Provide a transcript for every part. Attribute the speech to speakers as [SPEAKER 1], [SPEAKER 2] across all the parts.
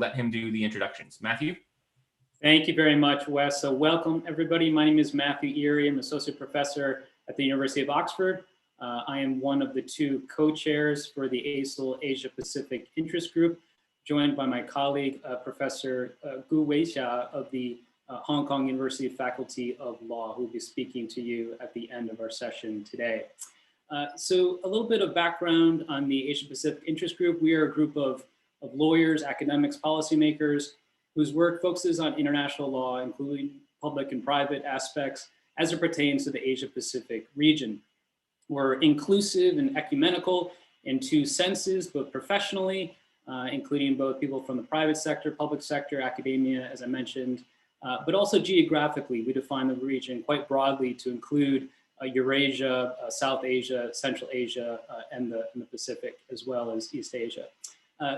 [SPEAKER 1] let him do the introductions. Matthew?
[SPEAKER 2] Thank you very much, Wes. So welcome, everybody. My name is Matthew Erie. I'm Associate Professor at the University of Oxford. I am one of the two co-chairs for the ASIL Asia Pacific Interest Group, joined by my colleague, Professor Gu Weixia of the Hong Kong University Faculty of Law, who will be speaking to you at the end of our session today. So a little bit of background on the Asia Pacific Interest Group. We are a group of lawyers, academics, policymakers, whose work focuses on international law, including public and private aspects as it pertains to the Asia Pacific region. We're inclusive and ecumenical in two senses, both professionally, including both people from the private sector, public sector, academia, as I mentioned, but also geographically. We define the region quite broadly to include Eurasia, South Asia, Central Asia, and the Pacific, as well as East Asia.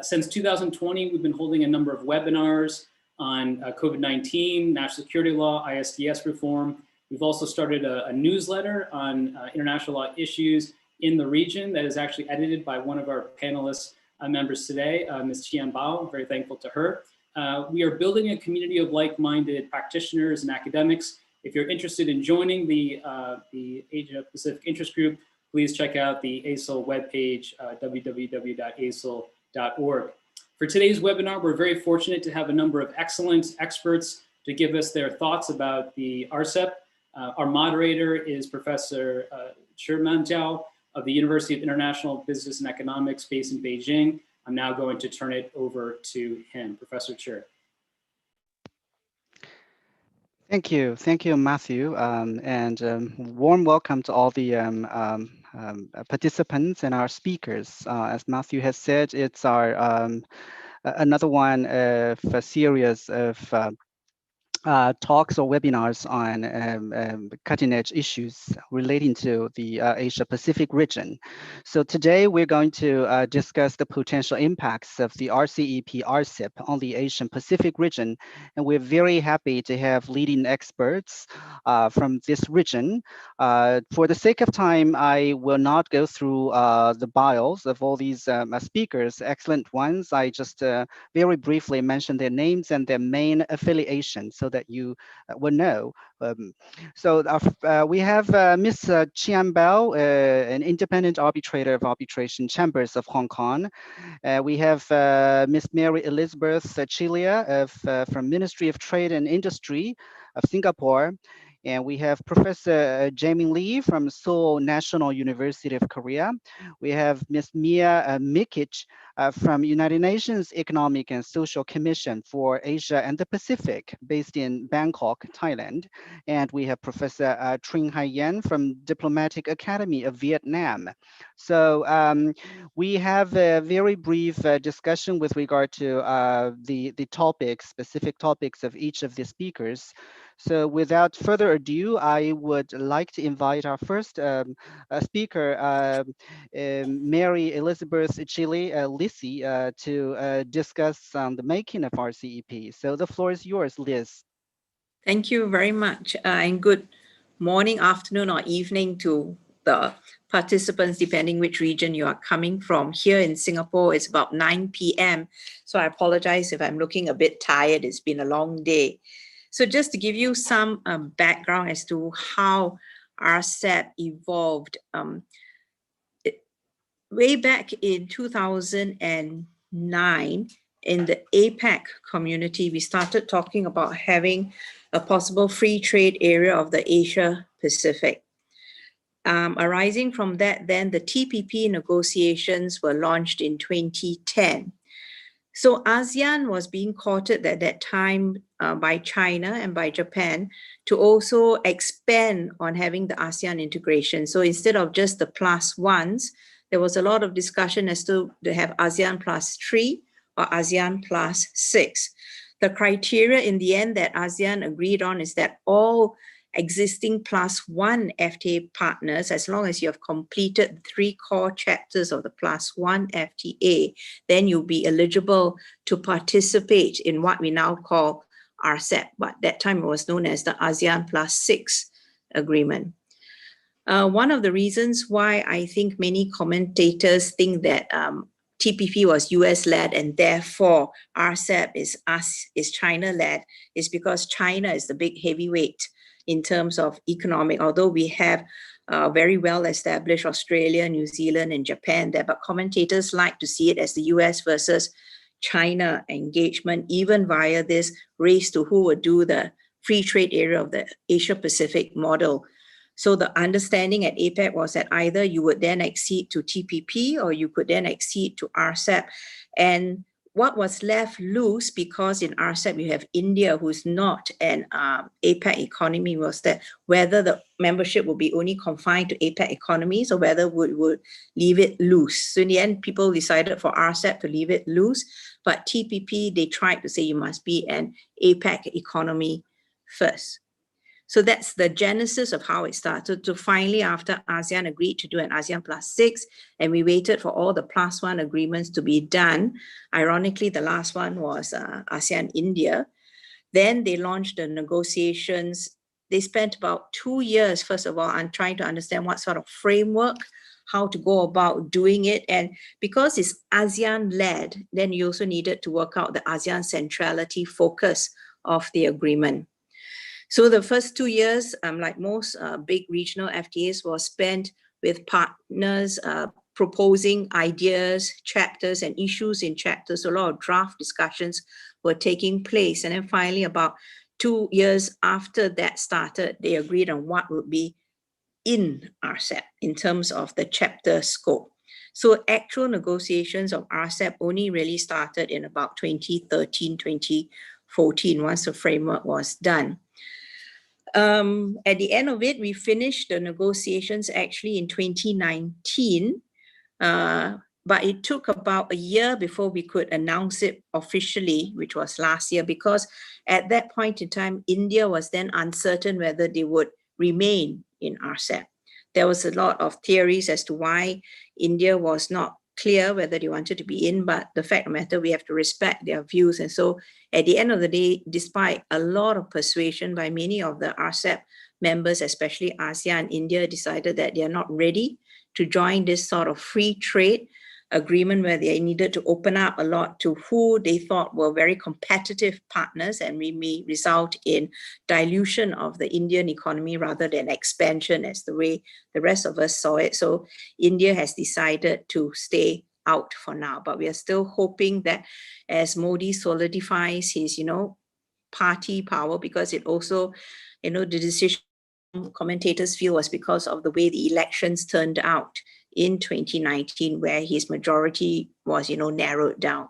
[SPEAKER 2] Since 2020, we've been holding a number of webinars on COVID-19, national security law, ISDS reform. We've also started a newsletter on international law issues in the region that is actually edited by one of our panelists members today, Ms. Qian Bao. Very thankful to her. We are building a community of like-minded practitioners and academics. If you're interested in joining the Asia Pacific Interest Group, please check out the ASIL webpage, www.asil.org. For today's webinar, we're very fortunate to have a number of excellent experts to give us their thoughts about the RCEP. Our moderator is Professor Shiman Zhao of the University of International Business and Economics based in Beijing. I'm now going to turn it over to him. Professor Chi.
[SPEAKER 3] Thank you, Matthew, and warm welcome to all the participants and our speakers. As Matthew has said, it's our another one of a series of talks or webinars on cutting-edge issues relating to the Asia-Pacific region. So today we're going to discuss the potential impacts of the RCEP RCEP on the Asian-Pacific region, and we're very happy to have leading experts from this region. For the sake of time, I will not go through the bios of all these speakers, excellent ones. I just very briefly mention their names and their main affiliations so that you will know. We have Ms. Qian Bao, an independent arbitrator of Arbitration Chambers of Hong Kong. We have Ms. Mary Elizabeth Chilia from Ministry of Trade and Industry of Singapore. And we have Professor Jae-Min Lee from Seoul National University of Korea. We have Ms. Mia Mikic from United Nations Economic and Social Commission for Asia and the Pacific, based in Bangkok, Thailand. And we have Professor Trinh Hai Yen from Diplomatic Academy of Vietnam. So we have a very brief discussion with regard to the topics, specific topics of each of the speakers. So without further ado, I would like to invite our first speaker, Mary Elizabeth Chile Lissy, to discuss the making of RCEP. So the floor is yours, Liz.
[SPEAKER 4] Thank you very much, and good morning, afternoon, or evening to the participants, depending which region you are coming from. Here in Singapore, it's about 9 p.m. So I apologize if I'm looking a bit tired. It's been a long day. So just to give you some background as to how RCEP evolved, way back in 2009, in the APEC community, we started talking about having a possible free trade area of the Asia Pacific. Arising from that, then the TPP negotiations were launched in 2010. So ASEAN was being courted at that time by China and by Japan to also expand on having the ASEAN integration. So instead of just the +1s, there was a lot of discussion as to have ASEAN +3 or ASEAN +6. The criteria in the end that ASEAN agreed on is that all existing +1 FTA partners, as long as you have completed 3 core chapters of the +1 FTA, then you'll be eligible to participate in what we now call RCEP, but that time it was known as the ASEAN +6 agreement. One of the reasons why I think many commentators think that TPP was US-led and therefore RCEP is China-led, is because China is the big heavyweight in terms of economic, although we have very well-established Australia, New Zealand, and Japan there, but commentators like to see it as the US versus China engagement, even via this race to who would do the free trade area of the Asia-Pacific model. So the understanding at APEC was that either you would then accede to TPP or you could then accede to RCEP. And what was left loose, because in RCEP you have India, who's not an APEC economy, was that whether the membership will be only confined to APEC economies or whether we would leave it loose. So in the end, people decided for RCEP to leave it loose, but TPP, they tried to say you must be an APEC economy first. So that's the genesis of how it started. So finally, after ASEAN agreed to do an ASEAN +6, and we waited for all the +1 agreements to be done. Ironically, the last one was ASEAN India. Then they launched the negotiations. They spent about 2 years, first of all, on trying to understand what sort of framework, how to go about doing it. And because it's ASEAN-led, then you also needed to work out the ASEAN centrality focus of the agreement. So the first 2 years, like most big regional FTAs, was spent with partners proposing ideas, chapters, and issues in chapters. So a lot of draft discussions were taking place. And then finally, about 2 years after that started, they agreed on what would be in RCEP in terms of the chapter scope. So actual negotiations of RCEP only really started in about 2013, 2014, once the framework was done. At the end of it, we finished the negotiations actually in 2019, but it took about a year before we could announce it officially, which was last year, because at that point in time, India was then uncertain whether they would remain in RCEP. There was a lot of theories as to why India was not clear whether they wanted to be in, but the fact of the matter, we have to respect their views. And so at the end of the day, despite a lot of persuasion by many of the RCEP members, especially ASEAN, India decided that they are not ready to join this sort of free trade agreement where they needed to open up a lot to who they thought were very competitive partners, and we may result in dilution of the Indian economy rather than expansion as the way the rest of us saw it. So India has decided to stay out for now, but we are still hoping that as Modi solidifies his, party power, because it also, the decision commentators feel was because of the way the elections turned out in 2019, where his majority was, narrowed down.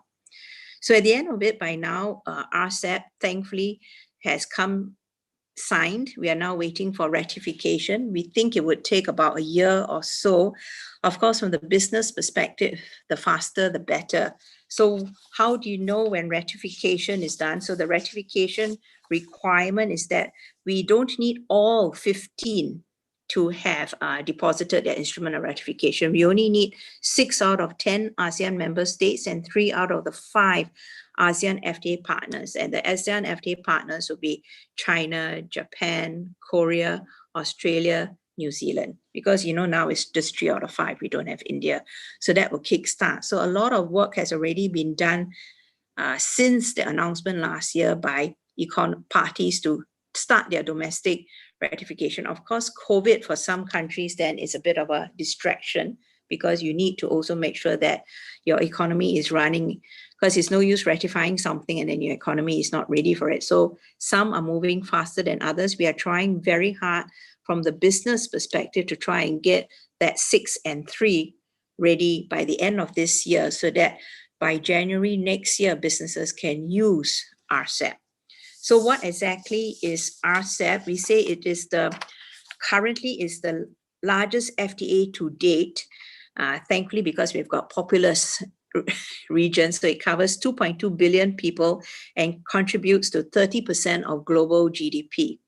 [SPEAKER 4] So at the end of it, by now, RCEP, thankfully, has come signed. We are now waiting for ratification. We think it would take about a year or so. Of course, from the business perspective, the faster, the better. So how do you know when ratification is done? So the ratification requirement is that we don't need all 15 to have deposited their instrument of ratification. We only need 6 out of 10 ASEAN member states and 3 out of the 5 ASEAN FTA partners. And the ASEAN FTA partners will be China, Japan, Korea, Australia, New Zealand. Because, now it's just 3 out of 5. We don't have India. So that will kickstart. So a lot of work has already been done since the announcement last year by parties to start their domestic ratification. Of course, COVID for some countries then is a bit of a distraction, because you need to also make sure that your economy is running, because it's no use ratifying something and then your economy is not ready for it. So some are moving faster than others. We are trying very hard from the business perspective to try and get that 6 and 3 ready by the end of this year, so that by January next year, businesses can use RCEP. So what exactly is RCEP? We say it is currently is the largest FTA to date, thankfully, because we've got populous regions. So it covers 2.2 billion people and contributes to 30% of global GDP.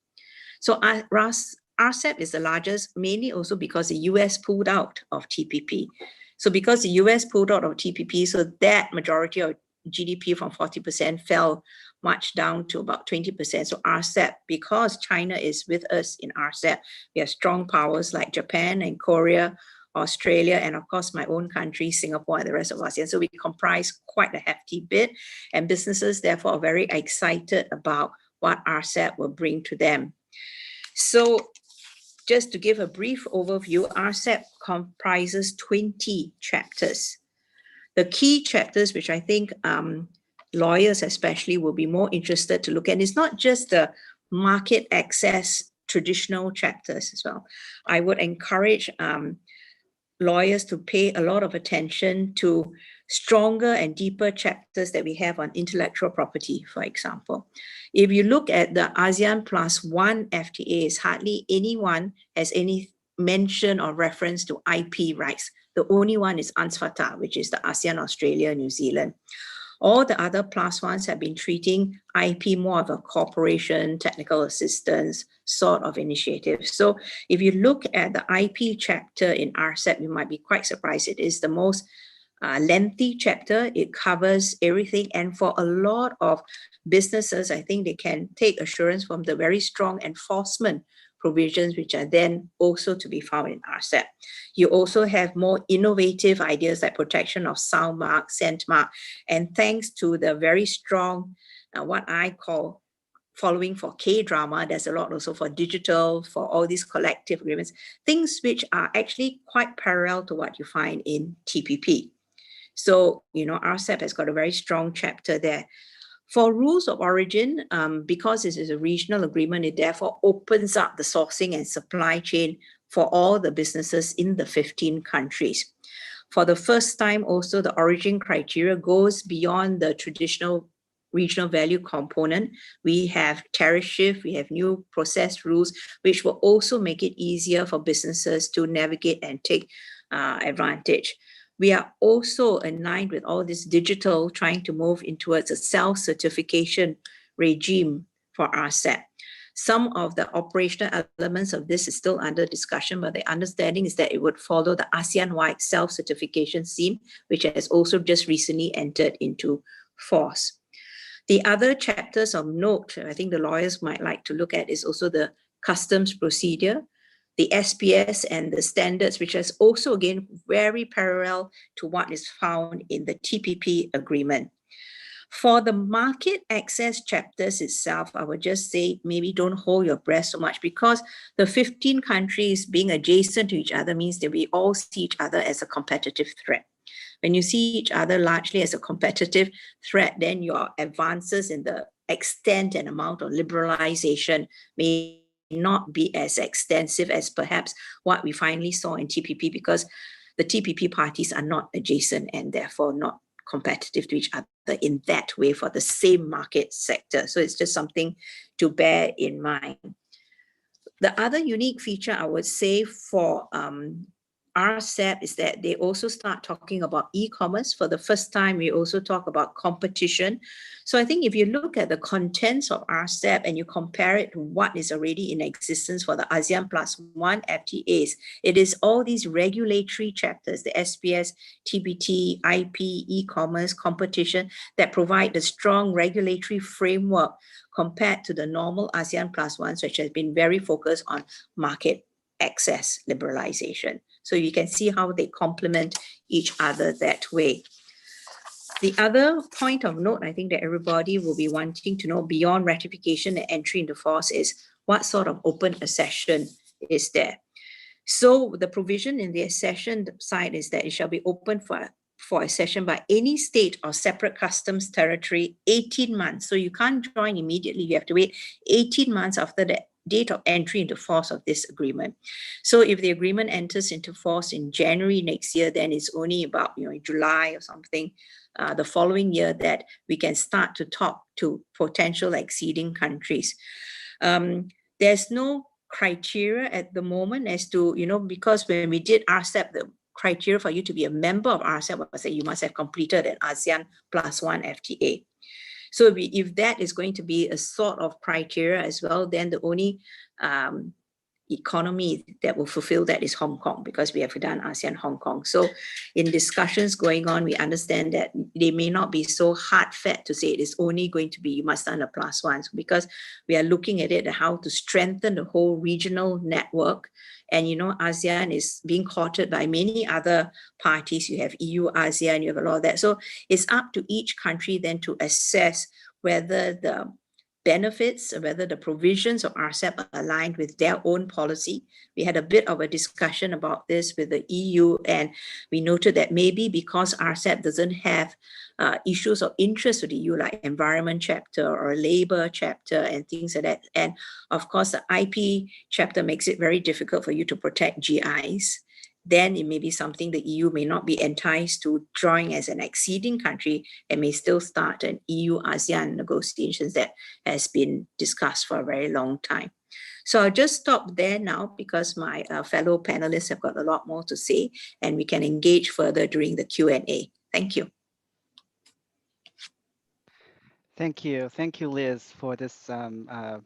[SPEAKER 4] So RCEP is the largest, mainly also because the US pulled out of TPP. So because the US pulled out of TPP, so that majority of GDP from 40% fell much down to about 20%. So RCEP, because China is with us in RCEP, we have strong powers like Japan and Korea, Australia, and of course my own country, Singapore, and the rest of ASEAN. So we comprise quite a hefty bit, and businesses therefore are very excited about what RCEP will bring to them. So just to give a brief overview, RCEP comprises 20 chapters. The key chapters, which I think lawyers especially will be more interested to look at, is not just the market access traditional chapters as well. I would encourage lawyers to pay a lot of attention to stronger and deeper chapters that we have on intellectual property, for example. If you look at the ASEAN +1 FTAs, hardly anyone has any mention or reference to IP rights. The only one is UNSFATA, which is the ASEAN, Australia, New Zealand. All the other +1s have been treating IP more of a cooperation, technical assistance sort of initiative. So if you look at the IP chapter in RCEP, you might be quite surprised. It is the most lengthy chapter. It covers everything. And for a lot of businesses, I think they can take assurance from the very strong enforcement provisions, which are then also to be found in RCEP. You also have more innovative ideas like protection of sound mark, scent mark, and thanks to the very strong, what I call following for K-drama, there's a lot also for digital, for all these collective agreements, things which are actually quite parallel to what you find in TPP. So, you know, RCEP has got a very strong chapter there. For rules of origin, because this is a regional agreement, it therefore opens up the sourcing and supply chain for all the businesses in the 15 countries. For the first time, also, the origin criteria goes beyond the traditional regional value component. We have tariff shift, we have new process rules, which will also make it easier for businesses to navigate and take advantage. We are also aligned with all this digital, trying to move in towards a self-certification regime for RCEP. Some of the operational elements of this is still under discussion, but the understanding is that it would follow the ASEAN-wide self-certification scheme, which has also just recently entered into force. The other chapters of note, I think the lawyers might like to look at, is also the customs procedure, the SPS and the standards, which is also, again, very parallel to what is found in the TPP agreement. For the market access chapters itself, I would just say maybe don't hold your breath so much, because the 15 countries being adjacent to each other means that we all see each other as a competitive threat. When you see each other largely as a competitive threat, then your advances in the extent and amount of liberalization may not be as extensive as perhaps what we finally saw in TPP, because the TPP parties are not adjacent and therefore not competitive to each other in that way for the same market sector. So it's just something to bear in mind. The other unique feature I would say for RCEP is that they also start talking about e-commerce. For the first time, we also talk about competition. So I think if you look at the contents of RCEP and you compare it to what is already in existence for the ASEAN +1 FTAs, it is all these regulatory chapters, the SPS, TBT, IP, e-commerce, competition, that provide the strong regulatory framework compared to the normal ASEAN +1s, which has been very focused on market access liberalization. So you can see how they complement each other that way. The other point of note, I think that everybody will be wanting to know beyond ratification and entry into force, is what sort of open accession is there. So the provision in the accession side is that it shall be open for accession by any state or separate customs territory 18 months. So you can't join immediately. You have to wait 18 months after the date of entry into force of this agreement. So if the agreement enters into force in January next year, then it's only about, you know, July or something the following year that we can start to talk to potential acceding countries. There's no criteria at the moment as to, you know, because when we did RCEP, the criteria for you to be a member of RCEP was that you must have completed an ASEAN +1 FTA. So if that is going to be a sort of criteria as well, then the only economy that will fulfill that is Hong Kong, because we have done ASEAN Hong Kong. So in discussions going on, we understand that they may not be so hard-fed to say it is only going to be, you must earn a +1, because we are looking at it, how to strengthen the whole regional network. And you know, ASEAN is being courted by many other parties. You have EU, ASEAN, you have a lot of that. So it's up to each country then to assess whether the benefits, or whether the provisions of RCEP are aligned with their own policy. We had a bit of a discussion about this with the EU, and we noted that maybe because RCEP doesn't have issues of interest to the EU, like environment chapter or labor chapter and things like that. And of course, the IP chapter makes it very difficult for you to protect GIs. Then it may be something the EU may not be enticed to join as an acceding country, and may still start an EU-ASEAN negotiations that has been discussed for a very long time. So I'll just stop there now, because my fellow panelists have got a lot more to say, and we can engage further during the Q&A. Thank you.
[SPEAKER 3] Thank you, Liz, for this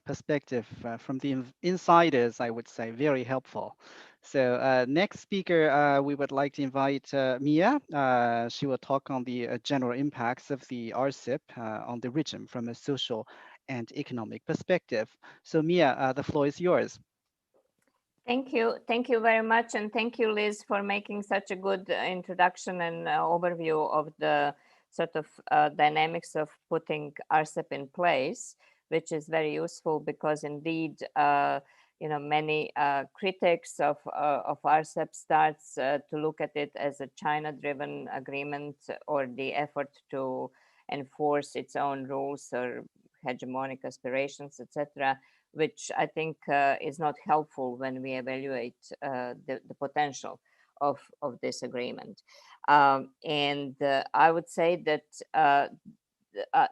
[SPEAKER 3] perspective from the insiders, I would say, very helpful. So next speaker, we would like to invite Mia. She will talk on the general impacts of the RCEP on the region from a social and economic perspective. So Mia, the floor is yours.
[SPEAKER 5] Thank you very much, and thank you, Liz, for making such a good introduction and overview of the sort of dynamics of putting RCEP in place, which is very useful, because indeed, you know, many critics of RCEP starts to look at it as a China-driven agreement, or the effort to enforce its own rules or hegemonic aspirations, etc., which I think is not helpful when we evaluate the potential of this agreement. And I would say that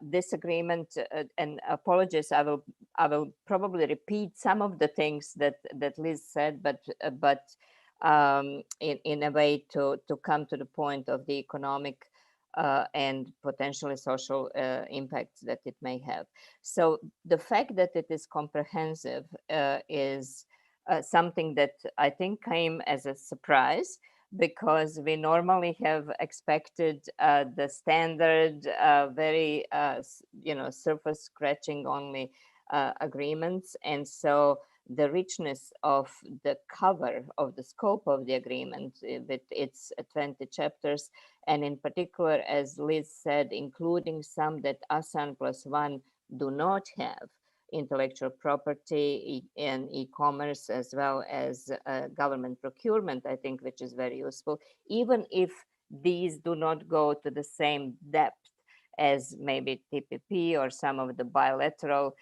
[SPEAKER 5] this agreement, and apologies, I will probably repeat some of the things that Liz said, but in a way to come to the point of the economic and potentially social impacts that it may have. So the fact that it is comprehensive is something that I think came as a surprise, because we normally have expected the standard, very you know, surface scratching only agreements, and so the richness of the cover of the scope of the agreement with its 20 chapters, and in particular, as Liz said, including some that ASEAN +1 do not have, intellectual property and e-commerce, as well as government procurement, I think, which is very useful, even if these do not go to the same depth as maybe TPP or some of the bilateral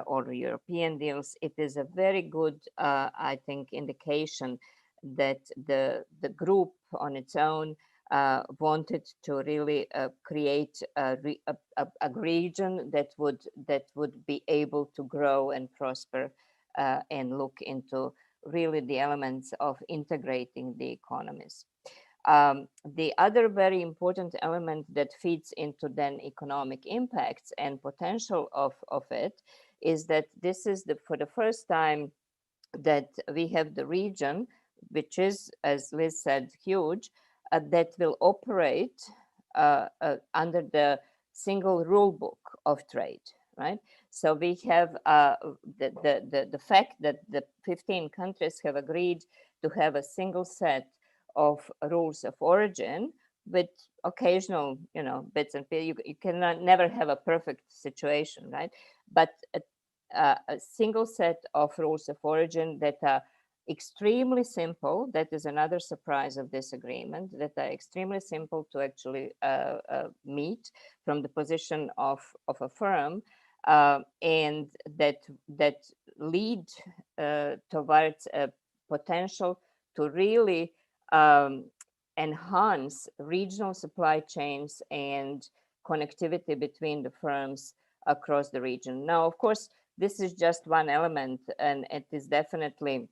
[SPEAKER 5] or European deals. It is a very good, I think, indication that the group on its own wanted to really create a region that would be able to grow and prosper and look into really the elements of integrating the economies. The other very important element that feeds into then economic impacts and potential of it is that this is for the first time that we have the region, which is, as Liz said, huge, that will operate under the single rule book of trade, right? So we have the fact that the 15 countries have agreed to have a single set of rules of origin with occasional, you know, bits and pieces. You cannot never have a perfect situation, right? But a single set of rules of origin that are extremely simple. That is another surprise of this agreement, that are extremely simple to actually meet from the position of a firm, and that lead towards a potential to really enhance regional supply chains and connectivity between the firms across the region. Now, of course, this is just one element, and it is definitely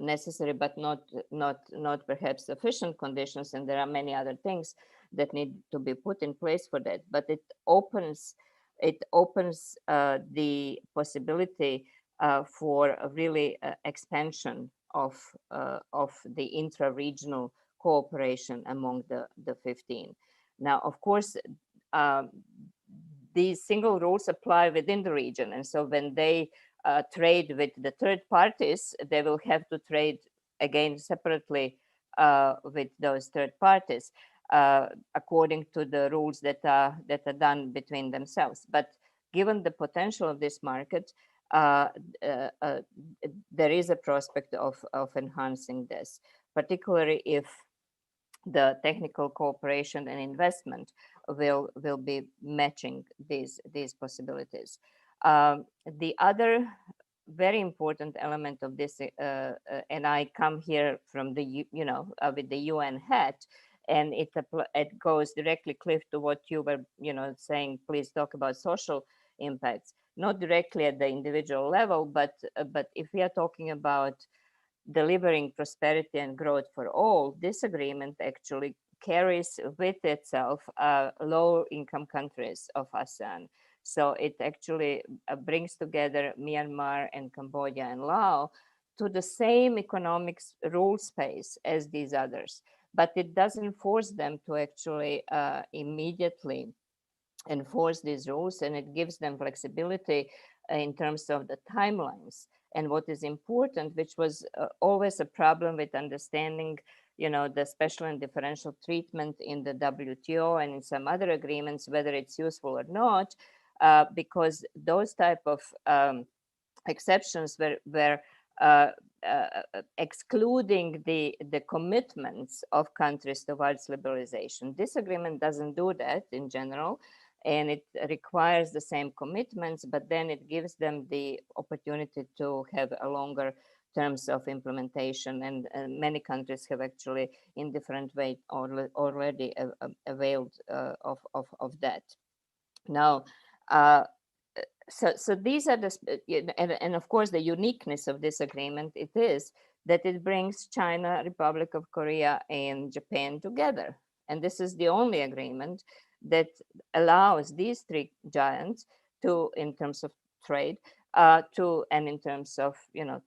[SPEAKER 5] necessary, but not perhaps sufficient conditions, and there are many other things that need to be put in place for that. But it opens the possibility for a really expansion of the intra-regional cooperation among the 15. Now, of course, these single rules apply within the region, and so when they trade with the third parties, they will have to trade again separately with those third parties according to the rules that are done between themselves. But given the potential of this market, there is a prospect of enhancing this, particularly if the technical cooperation and investment will be matching these possibilities. The other very important element of this, and I come here from the with the UN hat, and it goes directly, Cliff, to what you were saying. Please talk about social impacts, not directly at the individual level, but if we are talking about delivering prosperity and growth for all, this agreement actually carries with itself low income countries of ASEAN. So it actually brings together Myanmar and Cambodia and Laos to the same economic rule space as these others, but it doesn't force them to actually immediately enforce these rules, and it gives them flexibility in terms of the timelines. And what is important, which was always a problem with understanding, the special and differential treatment in the WTO and in some other agreements, whether it's useful or not, because those type of exceptions were excluding the commitments of countries towards liberalization. This agreement doesn't do that in general, and it requires the same commitments, but then it gives them the opportunity to have a longer terms of implementation, and many countries have actually in different ways already availed of that. Now, so these are the, and of course the uniqueness of this agreement, it is that it brings China, Republic of Korea, and Japan together. And this is the only agreement that allows these three giants to, in terms of trade, and in terms of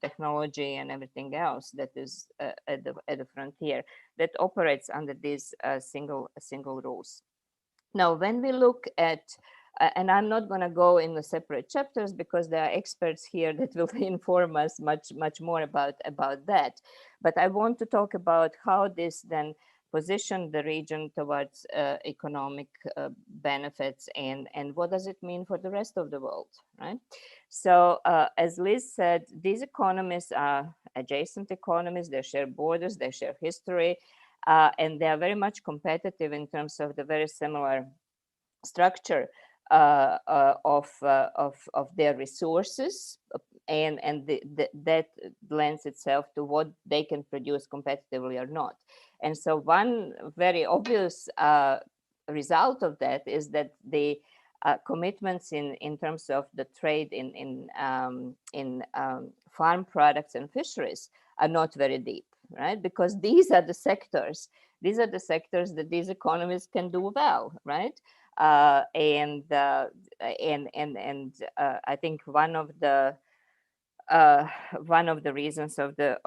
[SPEAKER 5] technology and everything else that is at the frontier, that operates under these single rules. Now, when we look at, and I'm not going to go in the separate chapters because there are experts here that will inform us much more about that. But I want to talk about how this then positioned the region towards economic benefits, and what does it mean for the rest of the world, right? So as Liz said, these economies are adjacent economies. They share borders, they share history, and they are very much competitive in terms of the very similar structure of their resources, and that lends itself to what they can produce competitively or not. And so one very obvious result of that is that the commitments in terms of the trade in farm products and fisheries are not very deep, right? Because these are the sectors that these economies can do well, right? And I think one of the reasons of the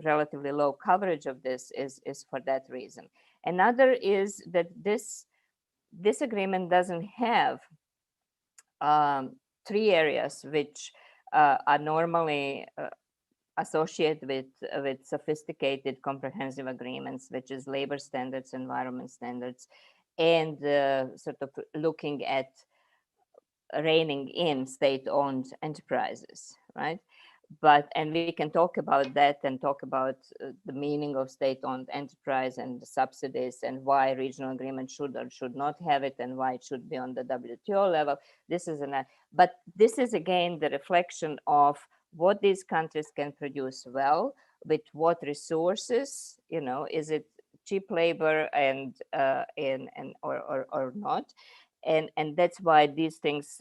[SPEAKER 5] relatively low coverage of this is for that reason. Another is that this agreement doesn't have three areas which are normally associated with sophisticated comprehensive agreements, which is labor standards, environment standards, and sort of looking at reining in state-owned enterprises, right? And we can talk about that and talk about the meaning of state-owned enterprise and the subsidies and why regional agreement should or should not have it and why it should be on the WTO level. But this is again the reflection of what these countries can produce well, with what resources, is it cheap labor or not? And that's why these things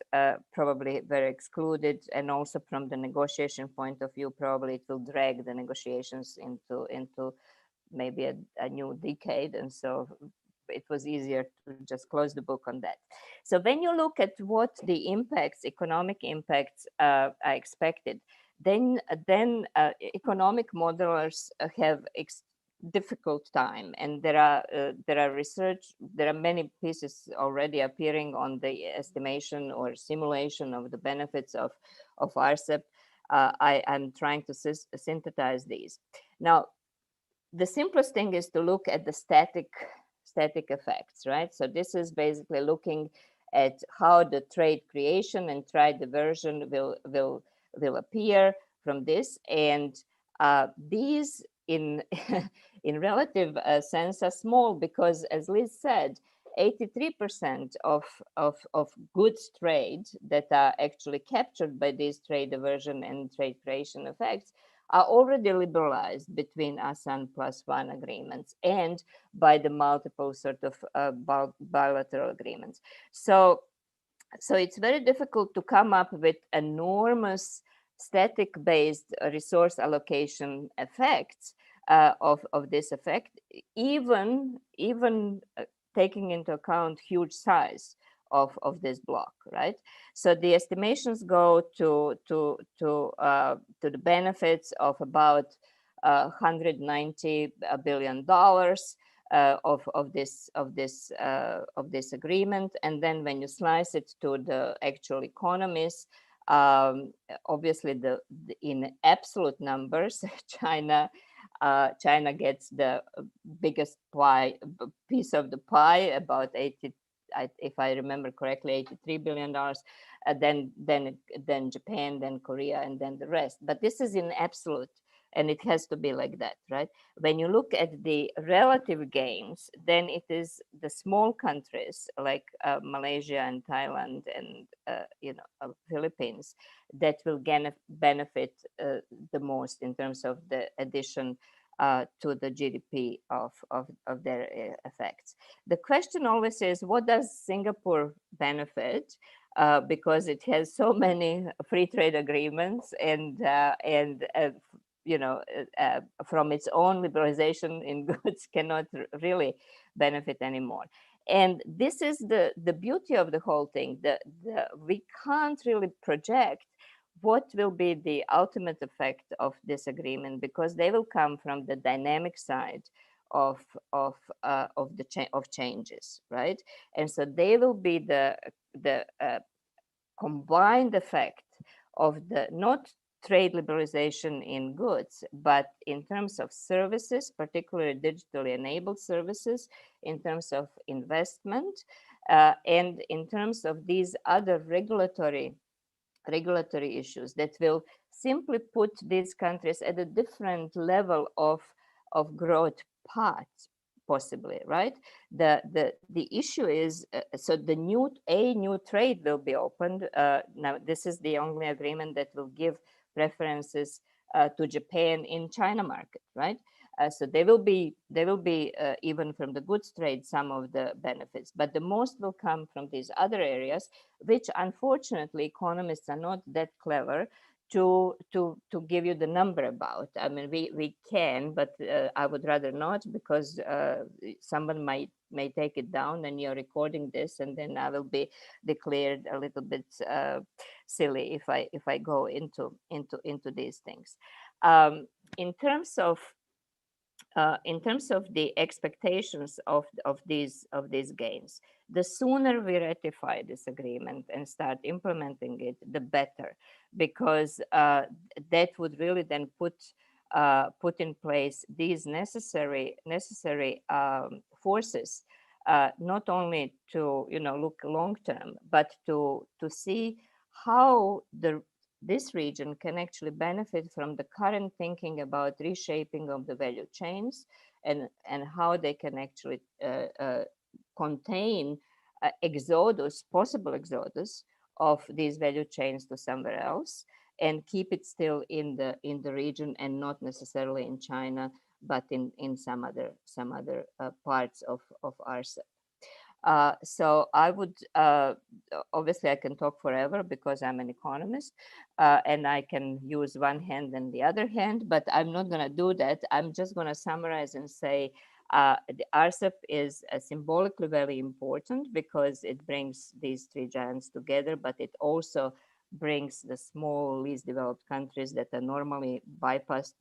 [SPEAKER 5] probably were excluded, and also from the negotiation point of view, probably it will drag the negotiations into maybe a new decade. And so it was easier to just close the book on that. So when you look at what the impacts, economic impacts are expected, then economic modelers have difficult time, and there are many pieces already appearing on the estimation or simulation of the benefits of RCEP. I'm trying to synthesize these. Now, the simplest thing is to look at the static effects, right? So this is basically looking at how the trade creation and trade diversion will appear from this, and these in in relative sense are small, because, as Liz said, 83% of goods trade that are actually captured by these trade diversion and trade creation effects are already liberalized between ASEAN +1 agreements and by the multiple sort of bilateral agreements. So it's very difficult to come up with enormous static-based resource allocation effects of this effect, even taking into account huge size of this block, right? So the estimations go to the benefits of about $190 billion of this agreement, and then when you slice it to the actual economies, obviously in absolute numbers, China gets the biggest piece of the pie, about 80, if I remember correctly, $83 billion. Then Japan, then Korea, and then the rest. But this is in absolute, and it has to be like that, right? When you look at the relative gains, then it is the small countries like Malaysia and Thailand and Philippines that will benefit the most in terms of the addition to the GDP of their effects. The question always is, what does Singapore benefit? Because it has so many free trade agreements and from its own liberalization in goods cannot really benefit anymore. And this is the beauty of the whole thing. We can't really project what will be the ultimate effect of this agreement, because they will come from the dynamic side of changes, right? And so they will be the combined effect of the not trade liberalization in goods, but in terms of services, particularly digitally enabled services, in terms of investment, and in terms of these other regulatory issues that will simply put these countries at a different level of growth path, possibly, right? The issue is, so the new trade will be opened. Now, this is the only agreement that will give preferences to Japan in China market, right? So they will be even from the goods trade some of the benefits, but the most will come from these other areas, which unfortunately economists are not that clever to give you the number about. I mean, we can, but I would rather not, because someone may take it down and you're recording this, and then I will be declared a little bit silly if I go into these things. In terms of the expectations of these gains, the sooner we ratify this agreement and start implementing it, the better, because that would really then put in place these necessary forces, not only to look long term, but to see how this region can actually benefit from the current thinking about reshaping of the value chains, and how they can actually contain possible exodus of these value chains to somewhere else, and keep it still in the region, and not necessarily in China, but in some other parts of RCEP. So I would, obviously I can talk forever because I'm an economist, and I can use one hand and the other hand, but I'm not going to do that. I'm just going to summarize and say, The RCEP is symbolically very important because it brings these three giants together, but it also brings the small, least developed countries that are normally bypassed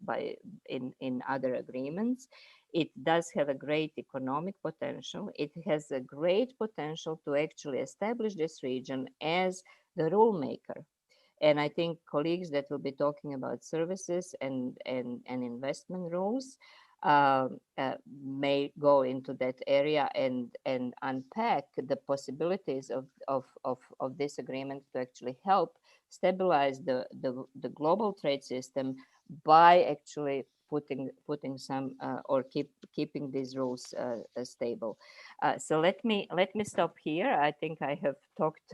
[SPEAKER 5] in other agreements. It does have a great economic potential. It has a great potential to actually establish this region as the rule maker. And I think colleagues that will be talking about services and investment rules may go into that area and unpack the possibilities of this agreement to actually help stabilize the global trade system by actually putting some or keeping these rules stable. So let me stop here. I think I have talked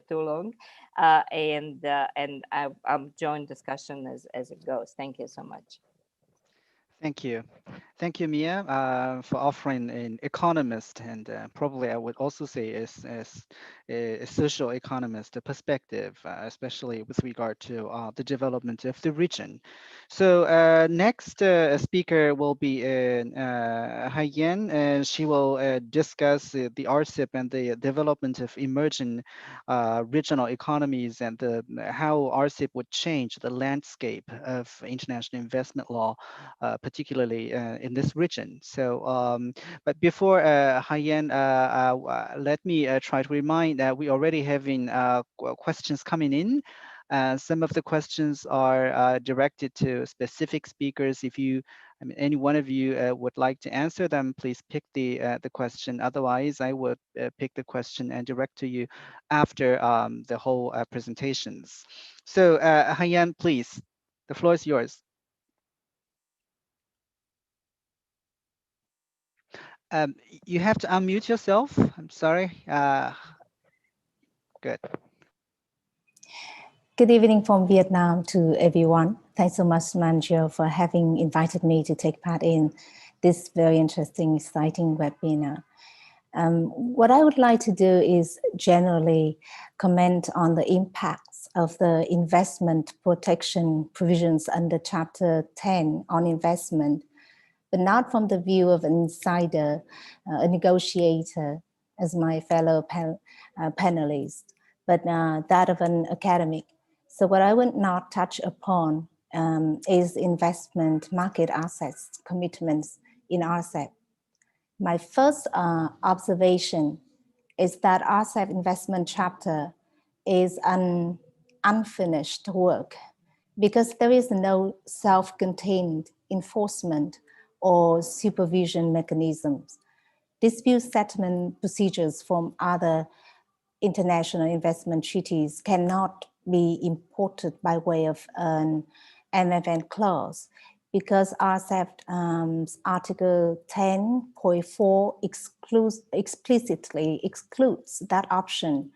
[SPEAKER 5] too long, and I'll join discussion as it goes. Thank you so much.
[SPEAKER 3] Thank you. Thank you, Mia, for offering an economist, and probably I would also say as a social economist perspective, especially with regard to the development of the region. So next speaker will be Haiyan, and she will discuss the RCEP and the development of emerging regional economies and how RCEP would change the landscape of international investment law, particularly in this region. So, but before Haiyan, let me try to remind that we already having questions coming in. Some of the questions are directed to specific speakers. If you, I mean, any one of you would like to answer them, please pick the question. Otherwise, I would pick the question and direct to you after the whole presentations. So, Haiyan, please, the floor is yours. You have to unmute yourself. I'm sorry. Good.
[SPEAKER 6] Good evening from Vietnam to everyone. Thanks so much, Manju, for having invited me to take part in this very interesting, exciting webinar. What I would like to do is generally comment on the impacts of the investment protection provisions under Chapter 10 on investment, but not from the view of an insider, a negotiator, as my fellow panelists, but that of an academic. So what I would not touch upon is investment market assets commitments in RCEP. My first observation is that RCEP investment chapter is an unfinished work because there is no self-contained enforcement or supervision mechanisms. Dispute settlement procedures from other international investment treaties cannot be imported by way of an MFN clause because RCEP Article 10.4 explicitly excludes that option.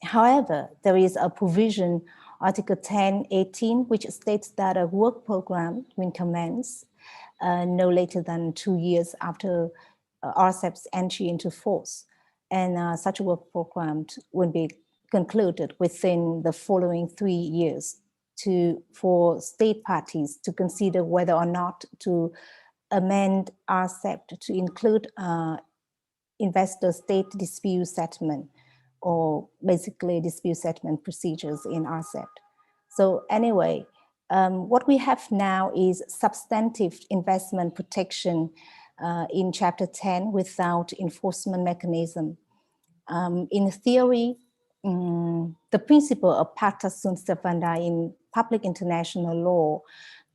[SPEAKER 6] However, there is a provision, Article 10.18, which states that a work program will commence no later than 2 years after RCEP's entry into force. And such a work program will be concluded within the following 3 years for state parties to consider whether or not to amend RCEP to include investor state dispute settlement, or basically dispute settlement procedures in RCEP. So anyway, what we have now is substantive investment protection in Chapter 10 without enforcement mechanism. In theory, the principle of pacta sunt servanda in public international law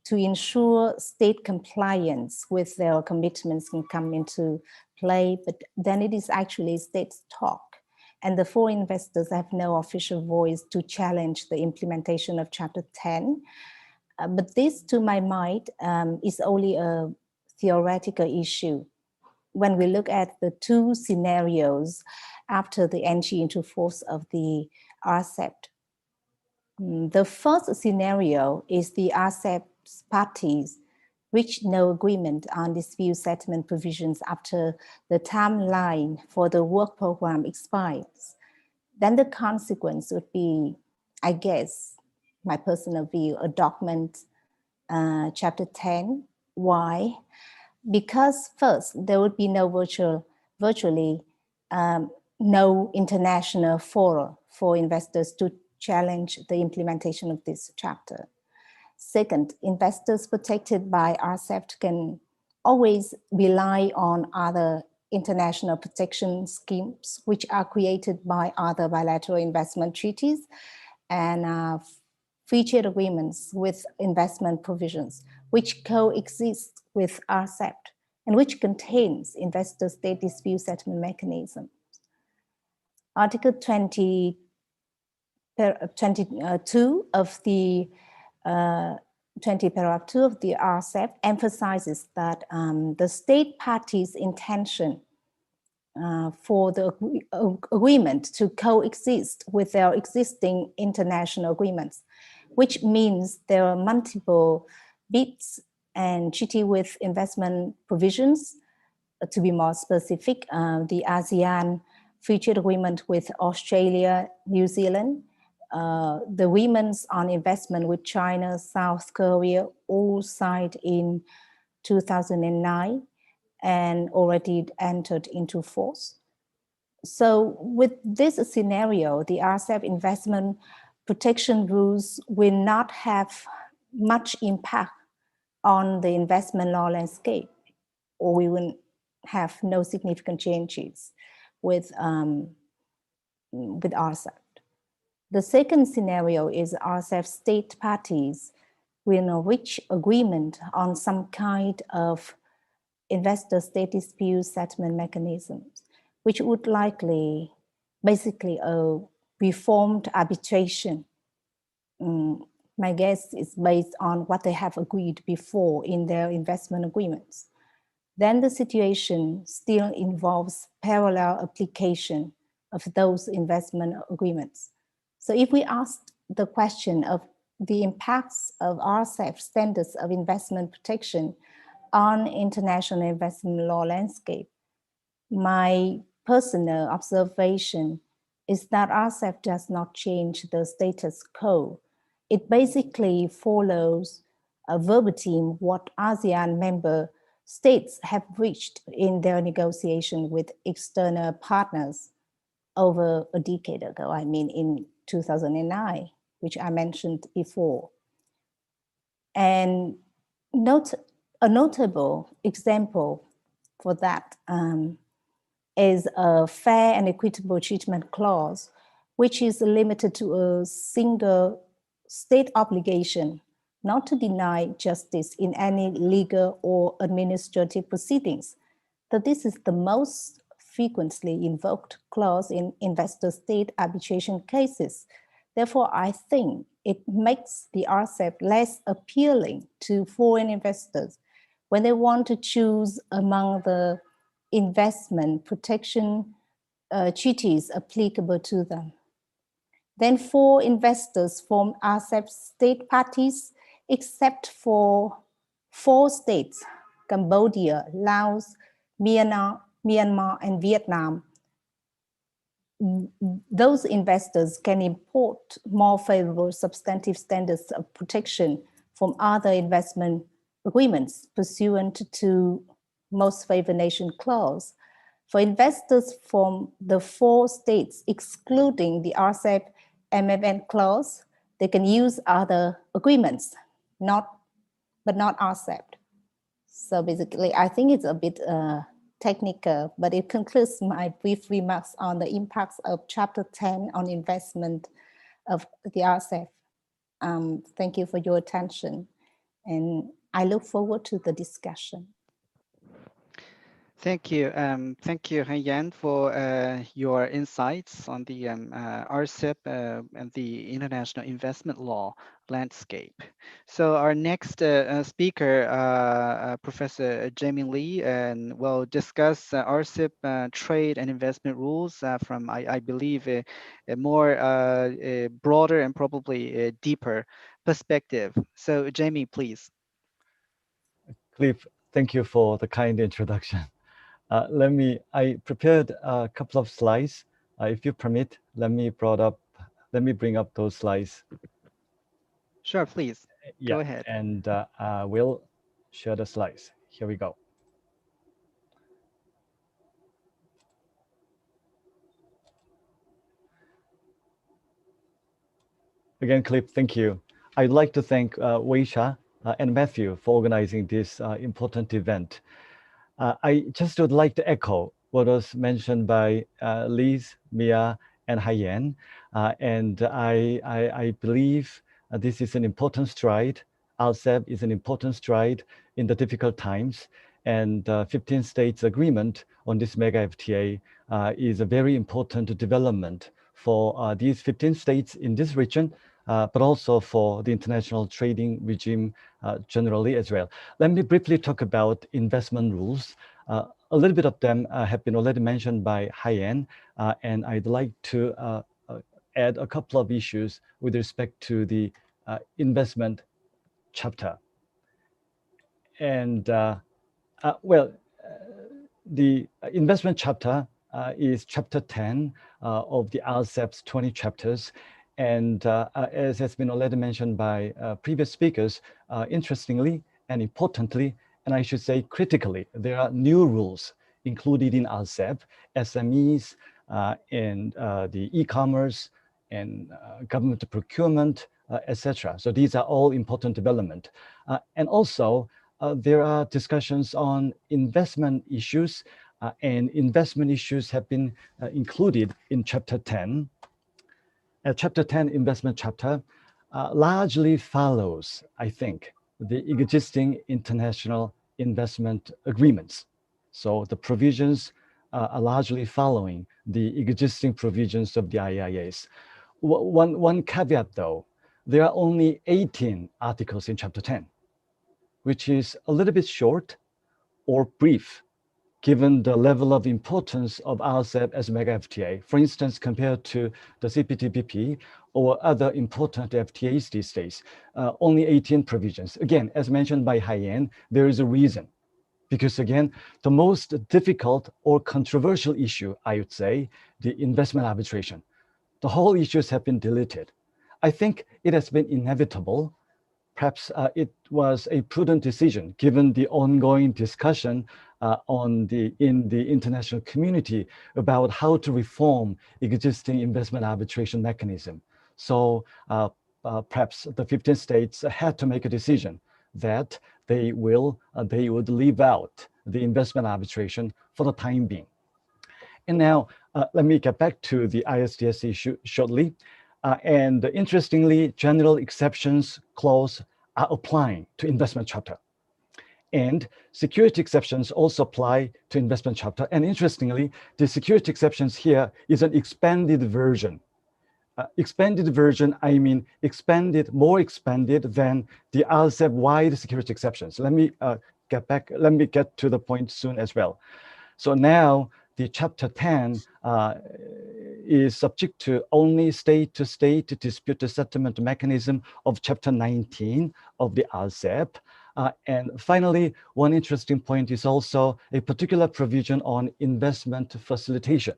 [SPEAKER 6] to ensure state compliance with their commitments can come into play, but then it is actually states talk. And the foreign investors have no official voice to challenge the implementation of Chapter 10. But this, to my mind, is only a theoretical issue. When we look at the two scenarios after the entry into force of the RCEP, the first scenario is the RCEP parties reach no agreement on dispute settlement provisions after the timeline for the work program expires. Then the consequence would be, I guess, my personal view, a document Chapter 10 Why? Because first, there would be no virtually no international forum for investors to challenge the implementation of this chapter. Second, investors protected by RCEP can always rely on other international protection schemes, which are created by other bilateral investment treaties and free trade agreements with investment provisions, which coexist with RCEP and which contains investor-state dispute settlement mechanism. Article 22 of the 20 paragraph 2 of the RCEP emphasizes that the state parties' intention for the agreement to coexist with their existing international agreements, which means there are multiple BITs and treaty with investment provisions. To be more specific, the ASEAN Free Trade Agreement with Australia, New Zealand, the agreements on investment with China, South Korea, all signed in 2009 and already entered into force. So with this scenario, the RCEP investment protection rules will not have much impact on the investment law landscape, or we will have no significant changes with RCEP. The second scenario is RCEP state parties will reach agreement on some kind of investor-state dispute settlement mechanisms, which would likely basically a reformed arbitration. My guess is based on what they have agreed before in their investment agreements. Then the situation still involves parallel application of those investment agreements. So if we ask the question of the impacts of RCEP standards of investment protection on international investment law landscape, my personal observation is that RCEP does not change the status quo. It basically follows verbatim what ASEAN member states have reached in their negotiation with external partners over a decade ago, I mean in 2009, which I mentioned before. And a notable example for that is a fair and equitable treatment clause, which is limited to a single state obligation not to deny justice in any legal or administrative proceedings. So this is the most frequently invoked clause in investor-state arbitration cases. Therefore, I think it makes the RCEP less appealing to foreign investors when they want to choose among the investment protection treaties applicable to them. Then for investors from RCEP state parties, except for 4 states, Cambodia, Laos, Myanmar, and Vietnam, those investors can import more favorable substantive standards of protection from other investment agreements pursuant to most favored nation clause. For investors from the 4 states, excluding the RCEP MFN clause, they can use other agreements, but not RCEP. So basically, I think it's a bit technical, but it concludes my brief remarks on the impacts of Chapter 10 on investment of the RCEP. Thank you for your attention, and I look forward to the discussion.
[SPEAKER 3] Thank you, Han Yan, for your insights on the RCEP and the international investment law landscape. So our next speaker, Professor Jamie Lee, will discuss RCEP trade and investment rules from, I believe, a more broader and probably a deeper perspective. So Jamie, please.
[SPEAKER 7] Cliff, thank you for the kind introduction. I prepared a couple of slides. If you permit, let me bring up those slides.
[SPEAKER 3] Sure, please.
[SPEAKER 7] Yeah,
[SPEAKER 3] go ahead.
[SPEAKER 7] And we'll share the slides. Here we go. Again, Cliff, thank you. I'd like to thank Weisha and Matthew for organizing this important event. I just would like to echo what was mentioned by Liz, Mia, and Haiyan. And I believe this is an important stride. RCEP is an important stride in the difficult times. And 15 states agreement on this mega FTA is a very important development for these 15 states in this region, but also for the international trading regime generally as well. Let me briefly talk about investment rules. A little bit of them have been already mentioned by Haiyan, and I'd like to add a couple of issues with respect to the investment chapter. And the investment chapter is chapter 10 of the RCEP's 20 chapters. And as has been already mentioned by previous speakers, interestingly and importantly, and I should say critically, there are new rules included in RCEP, SMEs and the e-commerce and government procurement, etc. So these are all important development. And also, there are discussions on investment issues, and investment issues have been included in chapter 10. Chapter 10 investment chapter largely follows, I think, the existing international investment agreements. So the provisions are largely following the existing provisions of the IIAs. One caveat though, there are only 18 articles in chapter 10, which is a little bit short or brief, given the level of importance of RCEP as mega FTA. For instance, compared to the CPTPP or other important FTAs these days, only 18 provisions. Again, as mentioned by Haiyan, there is a reason. Because again, the most difficult or controversial issue, I would say, the investment arbitration. The whole issues have been deleted. I think it has been inevitable. Perhaps it was a prudent decision given the ongoing discussion in the international community about how to reform existing investment arbitration mechanism. So perhaps the 15 states had to make a decision that they would leave out the investment arbitration for the time being. And now let me get back to the ISDS issue shortly. And interestingly, general exceptions clause are applying to investment chapter. And security exceptions also apply to investment chapter. And interestingly, the security exceptions here is an expanded version. Expanded version, I mean more expanded than the RCEP-wide security exceptions. Let me get to the point soon as well. So now the chapter 10 is subject to only state-to-state dispute settlement mechanism of chapter 19 of the RCEP. And finally, one interesting point is also a particular provision on investment facilitation,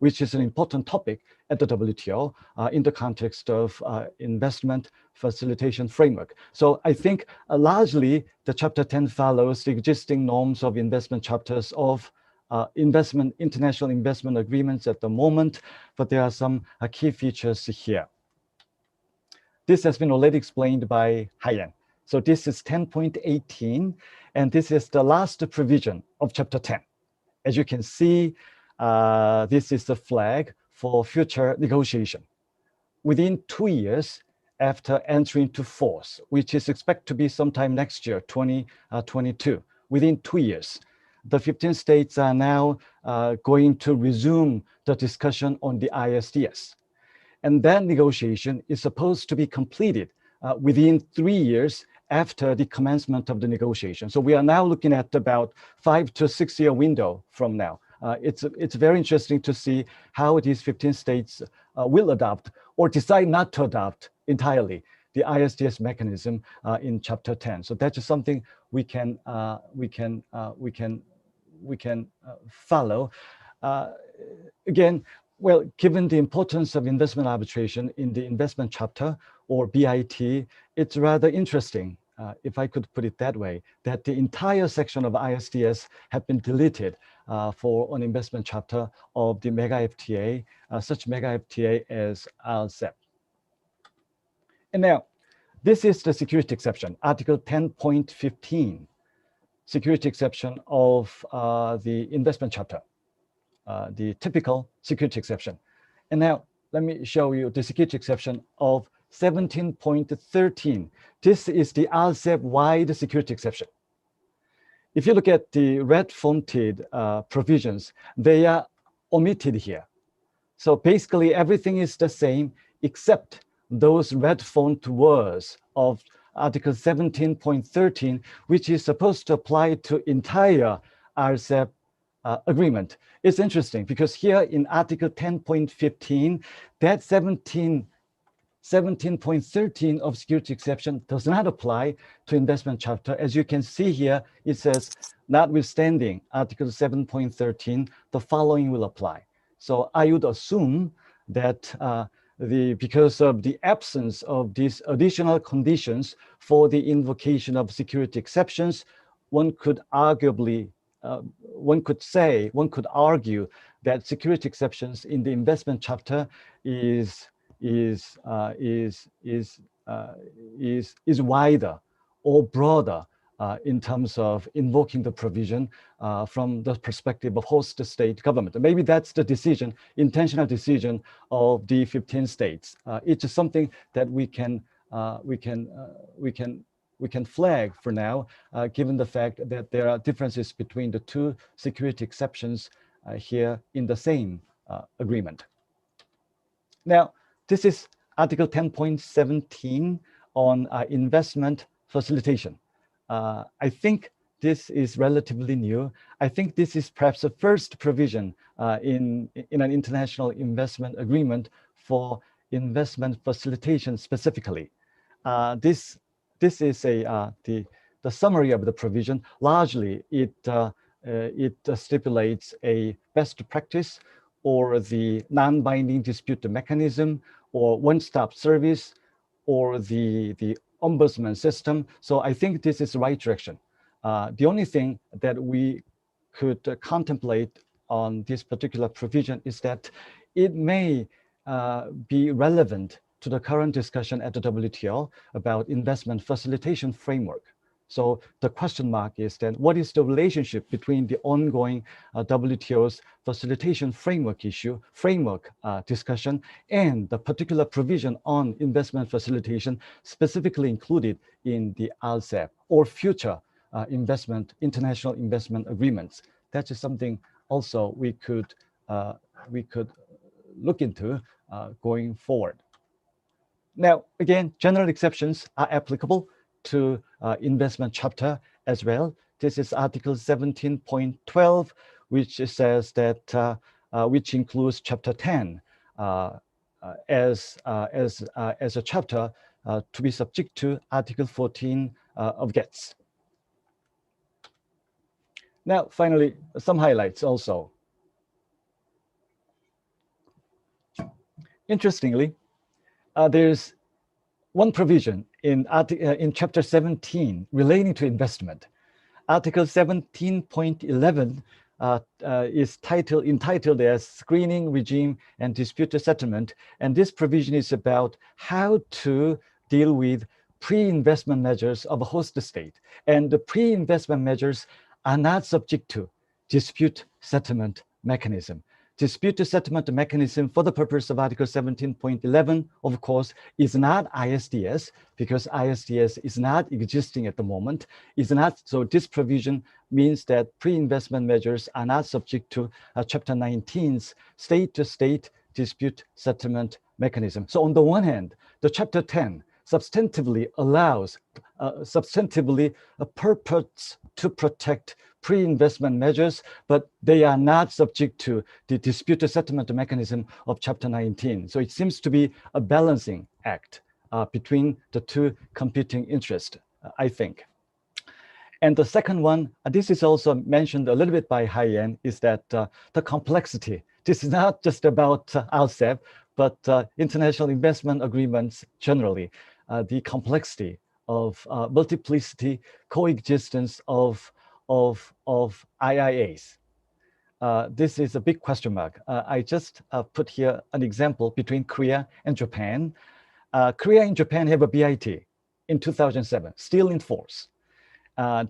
[SPEAKER 7] which is an important topic at the WTO in the context of investment facilitation framework. So I think largely the chapter 10 follows the existing norms of investment chapters of international investment agreements at the moment, but there are some key features here. This has been already explained by Haiyan. So this is 10.18, and this is the last provision of chapter 10. As you can see, this is the flag for future negotiation. Within 2 years after entering into force, which is expected to be sometime next year, 2022, within 2 years, the 15 states are now going to resume the discussion on the ISDS. And that negotiation is supposed to be completed within 3 years after the commencement of the negotiation. So we are now looking at about 5 to 6 year window from now. It's very interesting to see how these 15 states will adopt or decide not to adopt entirely the ISDS mechanism in chapter 10. So that's just something we can follow. Again, well, given the importance of investment arbitration in the investment chapter or BIT, it's rather interesting if I could put it that way, that the entire section of ISDS have been deleted for an investment chapter of the mega FTA, such mega FTA as RCEP. And now, this is the security exception, Article 10.15, security exception of the investment chapter, the typical security exception. And now, let me show you the security exception of 17.13. This is the RCEP-wide security exception. If you look at the red-fonted provisions, they are omitted here. So basically, everything is the same except those red font words of Article 17.13, which is supposed to apply to entire RCEP agreement. It's interesting because here in Article 10.15, that 17.13 of security exception does not apply to investment chapter. As you can see here, it says, notwithstanding Article 7.13, the following will apply. So I would assume that because of the absence of these additional conditions for the invocation of security exceptions, one could arguably, one could argue that security exceptions in the investment chapter is wider or broader in terms of invoking the provision from the perspective of host state government. Maybe that's the decision, intentional decision of the 15 states. It's something that we can flag for now, given the fact that there are differences between the two security exceptions here in the same agreement. Now, this is Article 10.17 on investment facilitation. I think this is relatively new. I think this is perhaps the first provision in an international investment agreement for investment facilitation specifically. This is the summary of the provision. Largely, it stipulates a best practice or the non-binding dispute mechanism or one-stop service or the ombudsman system. So I think this is the right direction. The only thing that we could contemplate on this particular provision is that it may be relevant to the current discussion at the WTO about investment facilitation framework. So the question mark is then, what is the relationship between the ongoing WTO's facilitation framework discussion and the particular provision on investment facilitation specifically included in the RCEP or future international investment agreements? That is something also we could look into going forward. Now, again, general exceptions are applicable to investment chapter as well. This is Article 17.12, which says that which includes Chapter 10 as a chapter to be subject to Article 14 of GATS. Now, finally, some highlights also. Interestingly, there's one provision in Chapter 17 relating to investment. Article 17.11 is entitled as Screening Regime and Dispute Settlement. And this provision is about how to deal with pre-investment measures of a host state. And the pre-investment measures are not subject to dispute settlement mechanism. Dispute settlement mechanism for the purpose of Article 17.11, of course, is not ISDS, because ISDS is not existing at the moment. So this provision means that pre-investment measures are not subject to Chapter 19's state-to-state dispute settlement mechanism. So on the one hand, the Chapter 10 substantively purports to protect pre-investment measures, but they are not subject to the dispute settlement mechanism of Chapter 19. So it seems to be a balancing act between the two competing interests, I think. And the second one, this is also mentioned a little bit by Haiyan, is that the complexity. This is not just about RCEP, but international investment agreements generally. The complexity multiplicity coexistence of IIAs. This is a big question mark. I just put here an example between Korea and Japan. Korea and Japan have a BIT in 2007, still in force.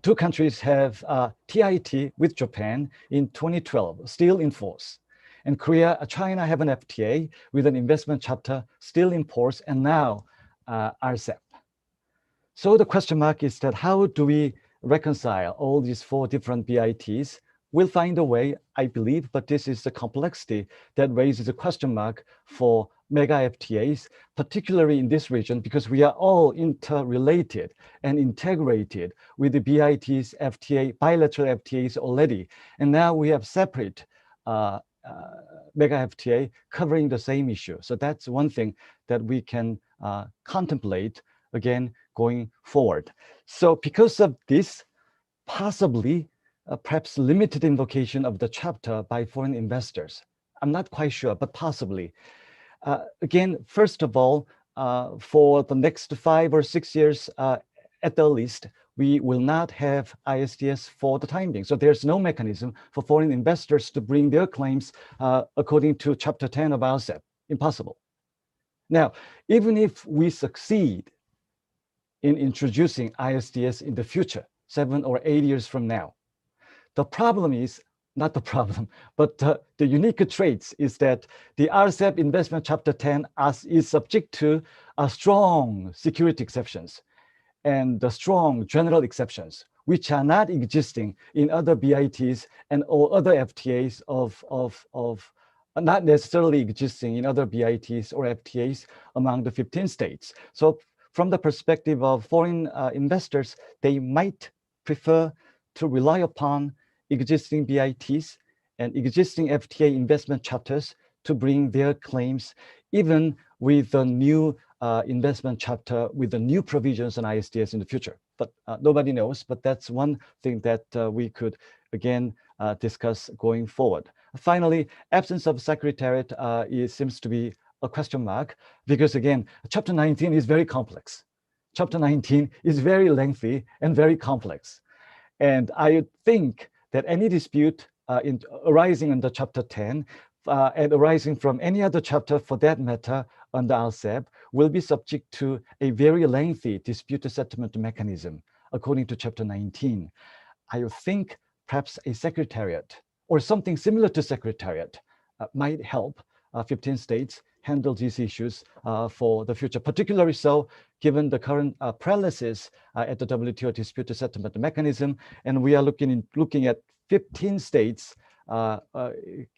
[SPEAKER 7] Two countries have TIT with Japan in 2012, still in force. And China have an FTA with an investment chapter still in force, and now RCEP. So the question mark is that how do we reconcile all these four different BITs? We'll find a way, I believe, but this is the complexity that raises a question mark for mega FTAs, particularly in this region, because we are all interrelated and integrated with the BIT's FTA, bilateral FTAs already. And now we have separate mega FTA covering the same issue. So that's one thing that we can contemplate again going forward. So because of this, possibly perhaps limited invocation of the chapter by foreign investors. I'm not quite sure, but possibly. Again, first of all, for the next 5 or 6 years at the least, we will not have ISDS for the time being. So there's no mechanism for foreign investors to bring their claims according to Chapter 10 of RCEP. Impossible. Now, even if we succeed in introducing ISDS in the future, 7 or 8 years from now, the problem is, not the problem, but the unique traits is that the RCEP investment Chapter 10 is subject to strong security exceptions and the strong general exceptions, which are not existing in other BITs and or other FTAs not necessarily existing in other BITs or FTAs among the 15 states. So from the perspective of foreign investors, they might prefer to rely upon existing BITs and existing FTA investment chapters to bring their claims, even with the new investment chapter with the new provisions on ISDS in the future. But nobody knows, but that's one thing that we could, again, discuss going forward. Finally, absence of secretariat seems to be a question mark, because again, Chapter 19 is very complex. Chapter 19 is very lengthy and very complex. And I think that any dispute arising under Chapter 10 and arising from any other chapter for that matter under RCEP will be subject to a very lengthy dispute settlement mechanism according to Chapter 19. I think perhaps a secretariat or something similar to secretariat might help 15 states handle these issues for the future, particularly so given the current paralysis at the WTO dispute settlement mechanism. And we are looking at 15 states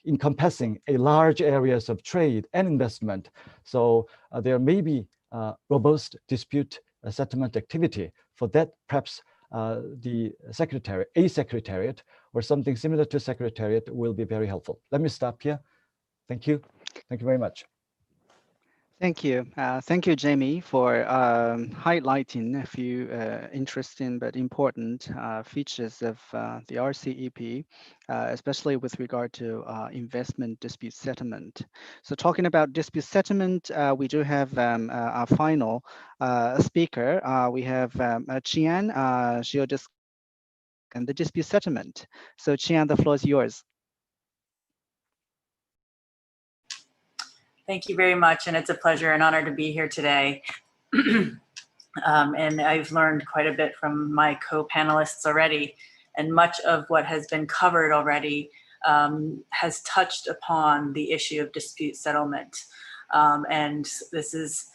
[SPEAKER 7] encompassing a large areas of trade and investment. So there may be robust dispute settlement activity. For that, perhaps a secretariat or something similar to secretariat will be very helpful. Let me stop here. Thank you. Thank you very much.
[SPEAKER 3] Thank you. Thank you, Jamie, for highlighting a few interesting but important features of the RCEP, especially with regard to investment dispute settlement. So talking about dispute settlement, we do have our final speaker. We have Qian. She'll discuss the dispute settlement. So Qian, the floor is yours.
[SPEAKER 8] Thank you very much, and it's a pleasure and honor to be here today. And I've learned quite a bit from my co-panelists already, and much of what has been covered already has touched upon the issue of dispute settlement. And this is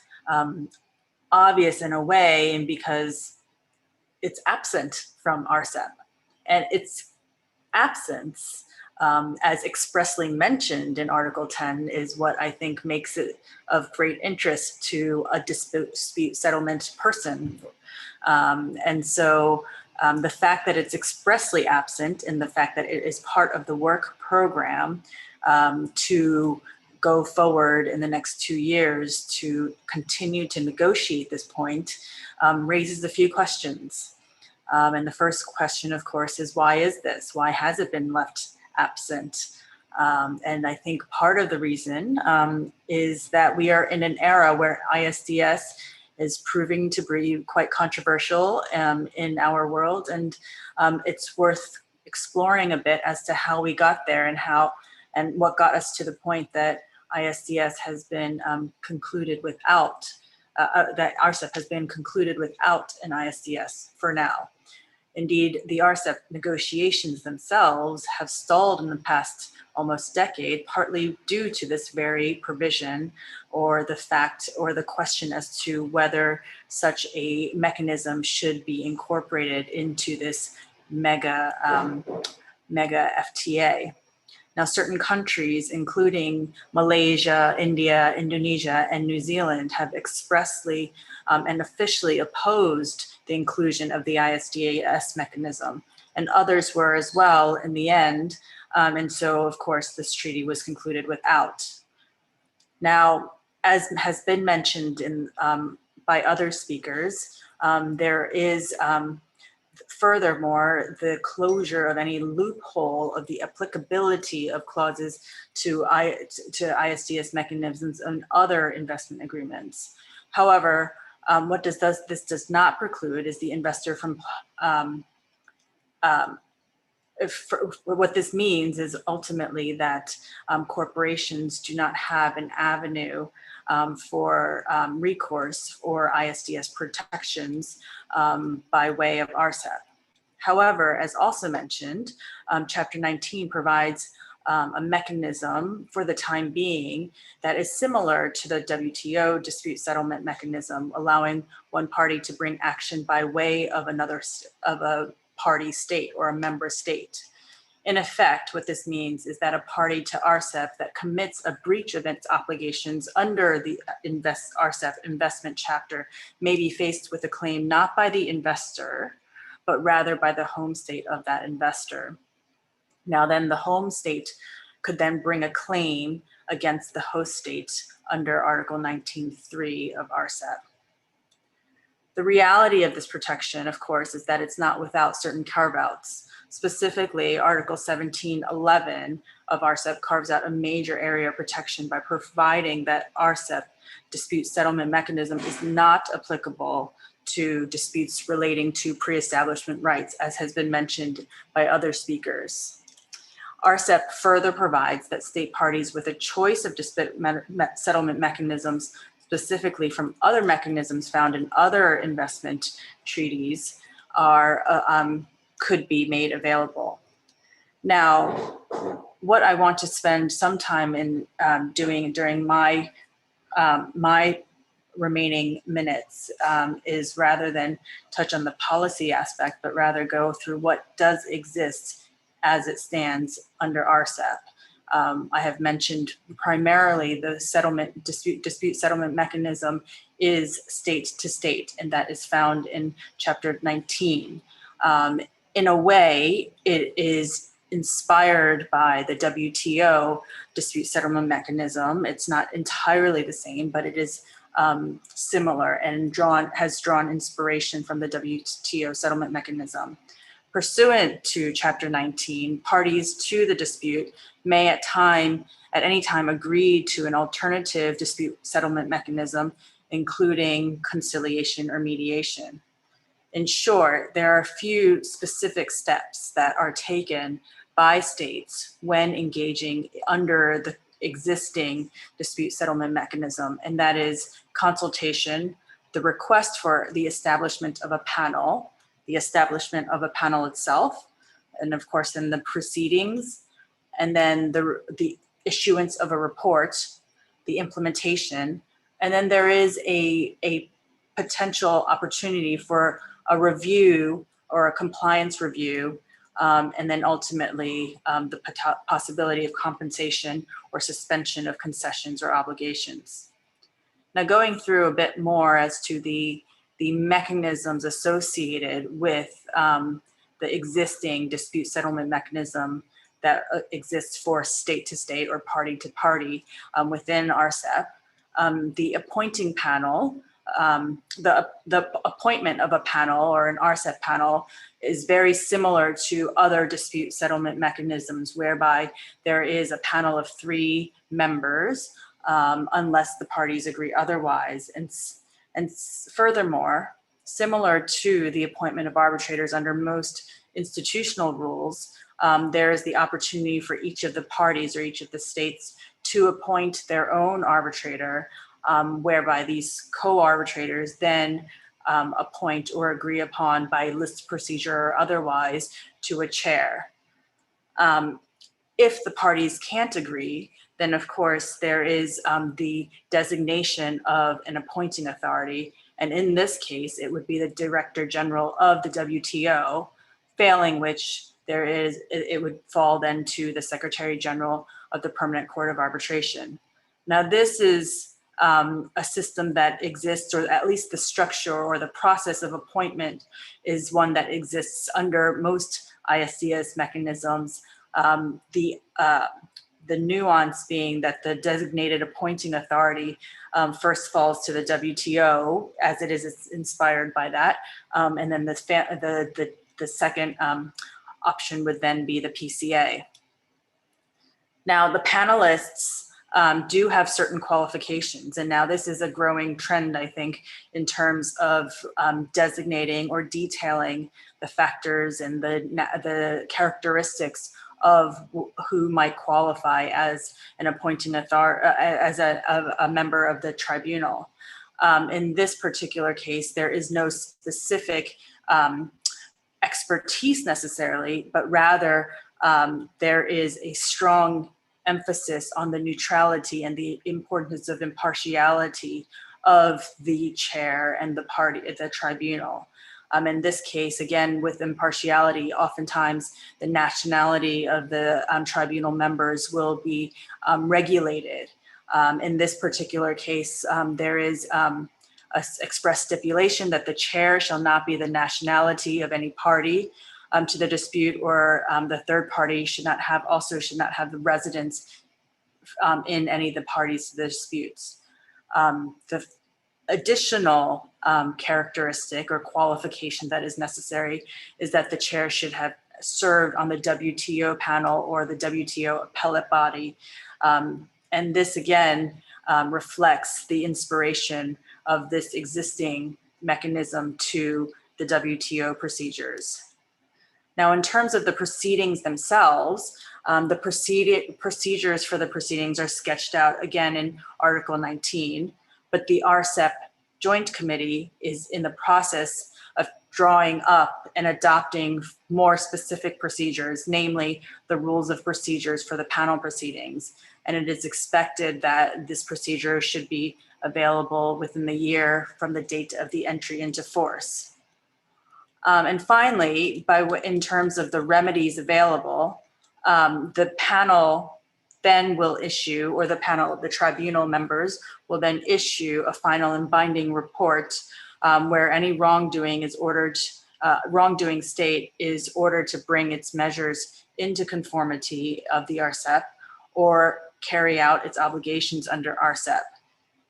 [SPEAKER 8] obvious in a way, and because it's absent from RCEP, and its absence, as expressly mentioned in Article 10, is what I think makes it of great interest to a dispute settlement person. And so the fact that it's expressly absent and the fact that it is part of the work program to go forward in the next 2 years to continue to negotiate this point raises a few questions. And the first question, of course, is why is this? Why has it been left absent? And I think part of the reason is that we are in an era where ISDS is proving to be quite controversial in our world, and it's worth exploring a bit as to how we got there and what got us to the point that ISDS has been concluded without, that RCEP has been concluded without an ISDS for now. Indeed, the RCEP negotiations themselves have stalled in the past almost decade, partly due to this very provision, or the fact or the question as to whether such a mechanism should be incorporated into this mega FTA. Now, certain countries, including Malaysia, India, Indonesia, and New Zealand, have expressly and officially opposed the inclusion of the ISDS mechanism, and others were as well in the end. And so, of course, this treaty was concluded without. Now, as has been mentioned by other speakers, there is furthermore the closure of any loophole of the applicability of clauses to ISDS mechanisms and other investment agreements. However, what this does not preclude is the investor from what this means is ultimately that corporations do not have an avenue for recourse or ISDS protections by way of RCEP. However, as also mentioned, Chapter 19 provides a mechanism for the time being that is similar to the WTO dispute settlement mechanism, allowing one party to bring action by way of a party state or a member state. In effect, what this means is that a party to RCEP that commits a breach of its obligations under the RCEP investment chapter may be faced with a claim not by the investor, but rather by the home state of that investor. Now then, the home state could then bring a claim against the host state under Article 19.3 of RCEP. The reality of this protection, of course, is that it's not without certain carve-outs. Specifically, Article 17.11 of RCEP carves out a major area of protection by providing that RCEP dispute settlement mechanism is not applicable to disputes relating to pre-establishment rights, as has been mentioned by other speakers. RCEP further provides that state parties with a choice of dispute settlement mechanisms, specifically from other mechanisms found in other investment treaties, could be made available. Now, what I want to spend some time in doing during my remaining minutes is rather than touch on the policy aspect, but rather go through what does exist as it stands under RCEP. I have mentioned primarily the dispute settlement mechanism is state to state, and that is found in Chapter 19. In a way, it is inspired by the WTO dispute settlement mechanism. It's not entirely the same, but it is similar and has drawn inspiration from the WTO settlement mechanism. Pursuant to Chapter 19, parties to the dispute may at any time agree to an alternative dispute settlement mechanism, including conciliation or mediation. In short, there are a few specific steps that are taken by states when engaging under the existing dispute settlement mechanism, and that is consultation, the request for the establishment of a panel, the establishment of a panel itself, and of course then the proceedings, and then the issuance of a report, the implementation, and then there is a potential opportunity for a review or a compliance review, and then ultimately the possibility of compensation or suspension of concessions or obligations. Now, going through a bit more as to the mechanisms associated with the existing dispute settlement mechanism that exists for state to state or party to party within RCEP, the appointing panel, the appointment of a panel or an RCEP panel is very similar to other dispute settlement mechanisms, whereby there is a panel of 3 members unless the parties agree otherwise. And And furthermore, similar to the appointment of arbitrators under most institutional rules, there is the opportunity for each of the parties or each of the states to appoint their own arbitrator, whereby these co-arbitrators then appoint or agree upon by list procedure or otherwise to a chair. If the parties can't agree, then of course there is the designation of an appointing authority. And in this case, it would be the Director General of the WTO, failing which it would fall then to the Secretary General of the Permanent Court of Arbitration. Now this is a system that exists, or at least the structure or the process of appointment is one that exists under most ISDS mechanisms. The nuance being that the designated appointing authority first falls to the WTO, as it is inspired by that, and then the second option would then be the PCA. Now the panelists do have certain qualifications, and now this is a growing trend, I think, in terms of designating or detailing the factors and the characteristics of who might qualify as an appointing authority, as a member of the tribunal. In this particular case, there is no specific expertise necessarily, but rather there is a strong emphasis on the neutrality and the importance of impartiality of the chair and the tribunal. In this case, again, with impartiality, oftentimes the nationality of the tribunal members will be regulated. In this particular case, there is an express stipulation that the chair shall not be the nationality of any party to the dispute, or the third party should not have the residence in any of the parties to the disputes. The additional characteristic or qualification that is necessary is that the chair should have served on the WTO panel or the WTO appellate body. And this again reflects the inspiration of this existing mechanism to the WTO procedures. Now, in terms of the proceedings themselves, the procedures for the proceedings are sketched out again in Article 19, but the RCEP Joint Committee is in the process of drawing up and adopting more specific procedures, namely the rules of procedures for the panel proceedings. And it is expected that this procedure should be available within the year from the date of the entry into force. And finally, in terms of the remedies available, the panel then will issue, or the tribunal members will then issue a final and binding report where any wrongdoing state is ordered to bring its measures into conformity of the RCEP or carry out its obligations under RCEP.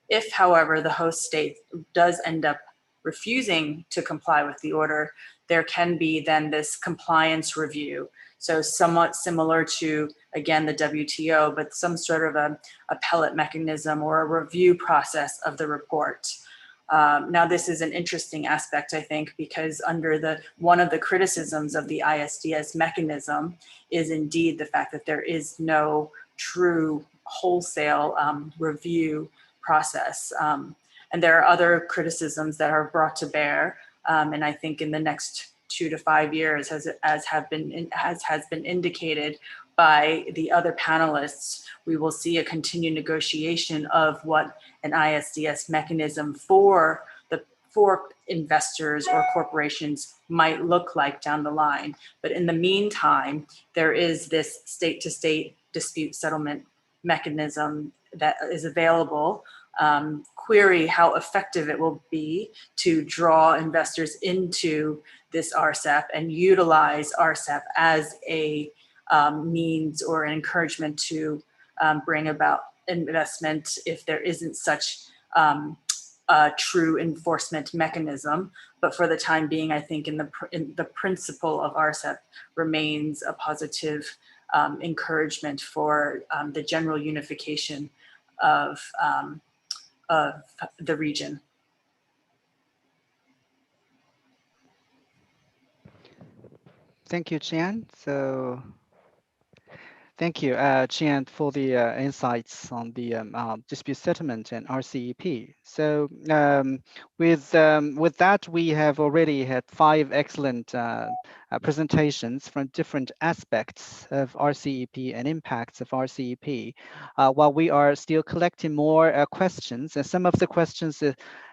[SPEAKER 8] If, however, the host state does end up refusing to comply with the order, there can be then this compliance review. So somewhat similar to, again, the WTO, but some sort of an appellate mechanism or a review process of the report. Now, this is an interesting aspect, I think, because one of the criticisms of the ISDS mechanism is indeed the fact that there is no true wholesale review process. And there are other criticisms that are brought to bear. And I think in the next 2 to 5 years, as has been indicated by the other panelists, we will see a continued negotiation of what an ISDS mechanism for investors or corporations might look like down the line. But in the meantime, there is this state-to-state dispute settlement mechanism that is available. Query how effective it will be to draw investors into this RCEP and utilize RCEP as a means or an encouragement to bring about investment if there isn't such a true enforcement mechanism. But for the time being, I think in the principle of RCEP remains a positive encouragement for the general unification of the region.
[SPEAKER 3] Thank you, Chian. So thank you, Chian, for the insights on the dispute settlement and RCEP. So with that, we have already had 5 excellent presentations from different aspects of RCEP and impacts of RCEP. While we are still collecting more questions, and some of the questions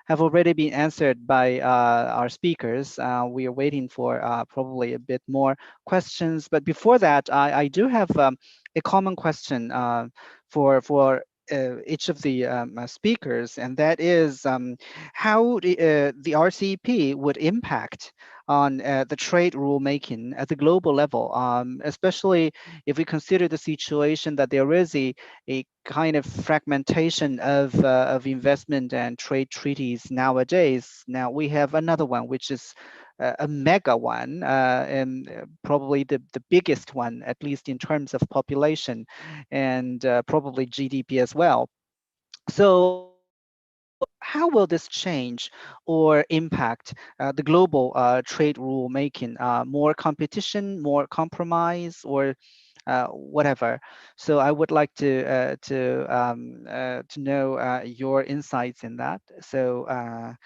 [SPEAKER 3] have already been answered by our speakers. We are waiting for probably a bit more questions. But before that, I do have a common question for each of the speakers, and that is how the RCEP would impact on the trade rulemaking at the global level, especially if we consider the situation that there is a kind of fragmentation of investment and trade treaties nowadays. Now we have another one, which is a mega one, and probably the biggest one, at least in terms of population and probably GDP as well. So how will this change or impact the global trade rule making? More competition, more compromise, or whatever. So I would like to know your insights in that. So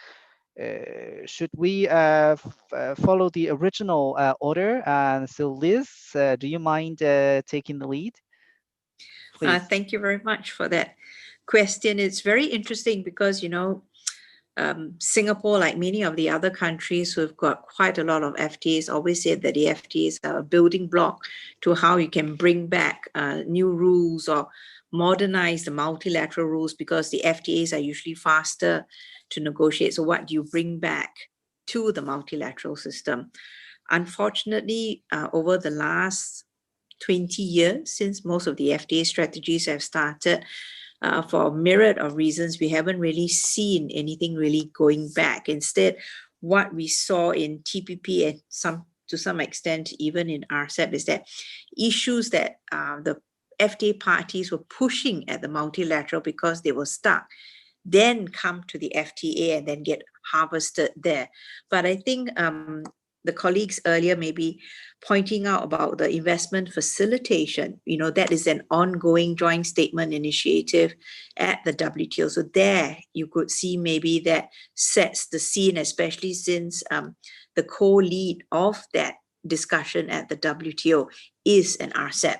[SPEAKER 3] should we follow the original order? So Liz, do you mind taking the lead? Please.
[SPEAKER 4] Thank you very much for that question. It's very interesting because, Singapore, like many of the other countries who've got quite a lot of FTAs, always said that the FTAs are a building block to how you can bring back new rules or modernize the multilateral rules, because the FTAs are usually faster to negotiate. So what do you bring back to the multilateral system? Unfortunately, over the last 20 years, since most of the FTA strategies have started, for a myriad of reasons, we haven't really seen anything really going back. Instead, what we saw in TPP and to some extent even in RCEP is that issues that the FTA parties were pushing at the multilateral because they were stuck, then come to the FTA and then get harvested there. But I think the colleagues earlier maybe pointing out about the investment facilitation, that is an ongoing joint statement initiative at the WTO. So there you could see maybe that sets the scene, especially since the co-lead of that discussion at the WTO is an RCEP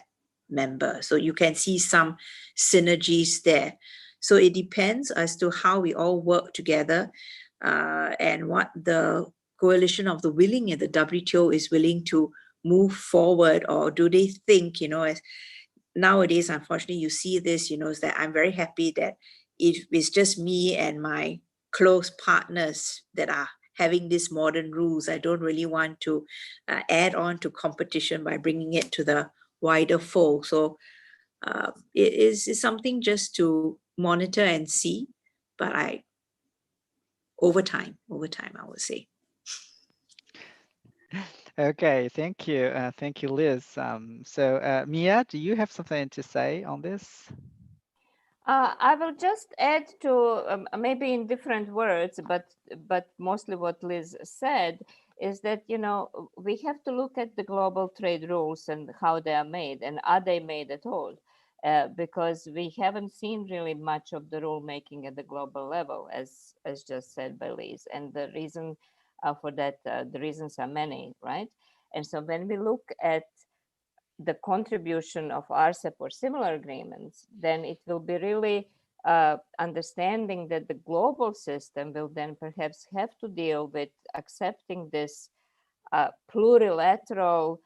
[SPEAKER 4] member. So you can see some synergies there. So it depends as to how we all work together and what the coalition of the willing at the WTO is willing to move forward, or do they think, as nowadays, unfortunately, you see this, is that I'm very happy that it's just me and my close partners that are having these modern rules. I don't really want to add on to competition by bringing it to the wider fold. So it is something just to monitor and see, but over time, I would say.
[SPEAKER 3] Okay, thank you. Thank you, Liz. So Mia, do you have something to say on this?
[SPEAKER 5] I will just add to maybe in different words, but mostly what Liz said is that, we have to look at the global trade rules and how they are made, and are they made at all? Because we haven't seen really much of the rulemaking at the global level, as just said by Liz. And the reason for that, the reasons are many, right? And so when we look at the contribution of RCEP or similar agreements, then it will be really understanding that the global system will then perhaps have to deal with accepting this plurilateral,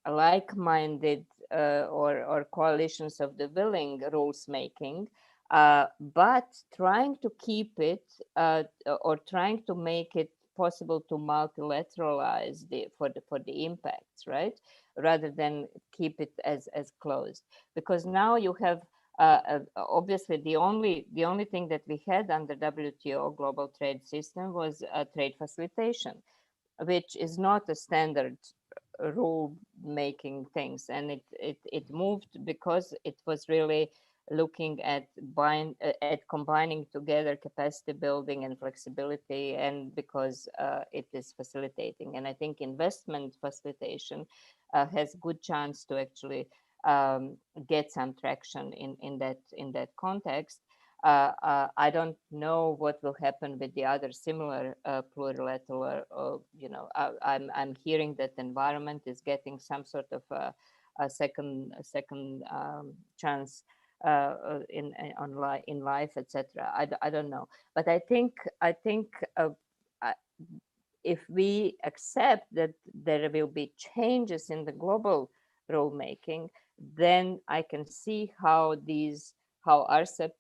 [SPEAKER 5] like-minded or coalitions of the willing rules making, but trying to keep it or trying to make it possible to multilateralize for the impacts, right? Rather than keep it as closed, because now you have obviously the only thing that we had under WTO global trade system was trade facilitation, which is not a standard rule making things, and it moved because it was really looking at combining together capacity building and flexibility, and because it is facilitating. And I think investment facilitation has good chance to actually get some traction in that context. I don't know what will happen with the other similar plurilateral. I'm hearing that environment is getting some sort of a second chance in life, etc. I don't know, but I think if we accept that there will be changes in the global rulemaking, then I can see how RCEP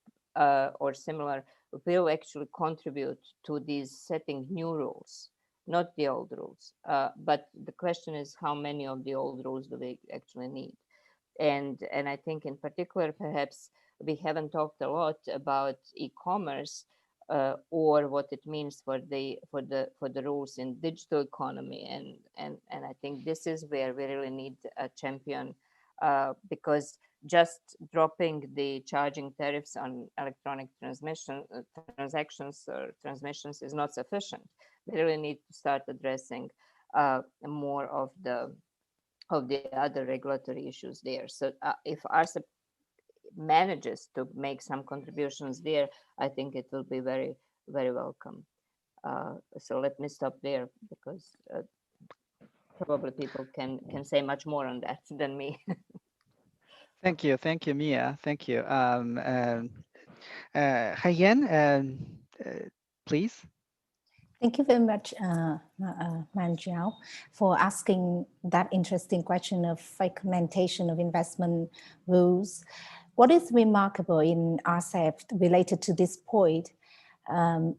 [SPEAKER 5] or similar will actually contribute to these setting new rules, not the old rules. But the question is, how many of the old rules do we actually need? And I think in particular, perhaps we haven't talked a lot about e-commerce or what it means for the rules in digital economy, and I think this is where we really need a champion, because just dropping the charging tariffs on electronic transactions or transmissions is not sufficient. We really need to start addressing more of the other regulatory issues there. So if RCEP manages to make some contributions there, I think it will be very, very welcome. So let me stop there, because probably people can say much more on that than me.
[SPEAKER 3] Thank you, Mia. Thank you. Haiyan, please.
[SPEAKER 6] Thank you very much, Man Jiao, for asking that interesting question of fragmentation of investment rules. What is remarkable in RCEP related to this point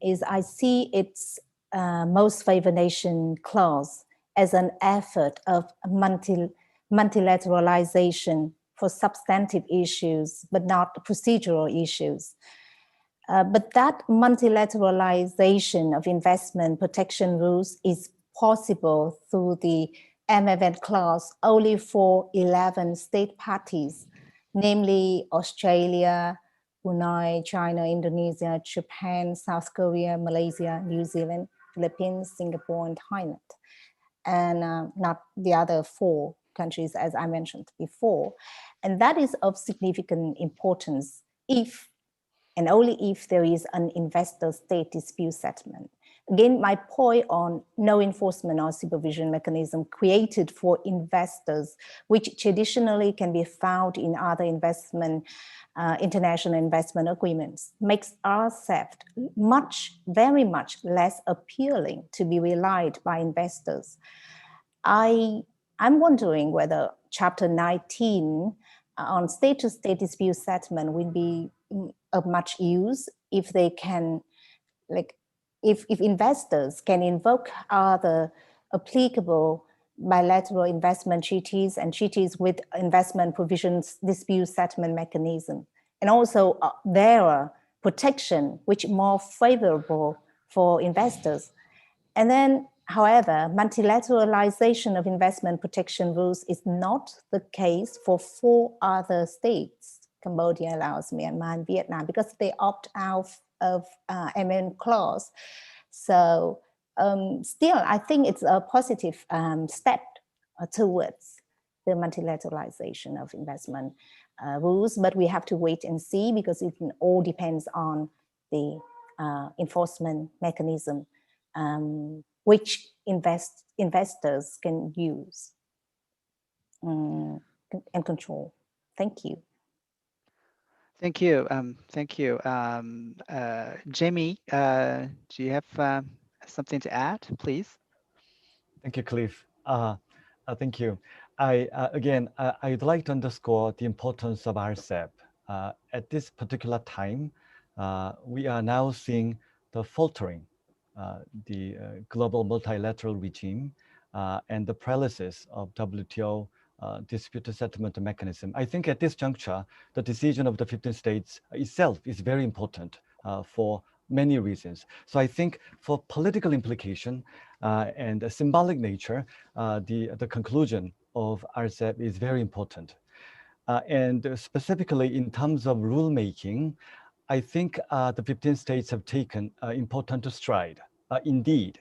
[SPEAKER 6] is I see its most favored nation clause as an effort of multilateralization for substantive issues, but not procedural issues. But that multilateralization of investment protection rules is possible through the MFN clause only for 11 state parties, namely Australia, Brunei, China, Indonesia, Japan, South Korea, Malaysia, New Zealand, Philippines, Singapore, and Thailand, and not the other 4 countries as I mentioned before. And that is of significant importance if and only if there is an investor-state dispute settlement. Again, my point on no enforcement or supervision mechanism created for investors, which traditionally can be found in other international investment agreements, makes RCEP very much less appealing to be relied by investors. I'm wondering whether Chapter 19 on state-to-state dispute settlement will be of much use if they can, if investors can invoke other applicable bilateral investment treaties and treaties with investment provisions dispute settlement mechanism, and also their protection, which more favorable for investors. And then, however, multilateralization of investment protection rules is not the case for 4 other states, Cambodia, Laos, Myanmar, and Vietnam, because they opt out of MN clause. So still, I think it's a positive step towards the multilateralization of investment rules, but we have to wait and see, because it all depends on the enforcement mechanism which investors can use and control. Thank you.
[SPEAKER 3] Thank you. Jamie, do you have something to add, please?
[SPEAKER 7] Thank you, Cliff. Thank you. I'd like to underscore the importance of RCEP. At this particular time, we are now seeing the faltering, the global multilateral regime, and the paralysis of WTO dispute settlement mechanism. I think at this juncture, the decision of the 15 states itself is very important for many reasons. So I think for political implication and a symbolic nature, the conclusion of RCEP is very important. And specifically in terms of rulemaking, I think the 15 states have taken important stride. Indeed,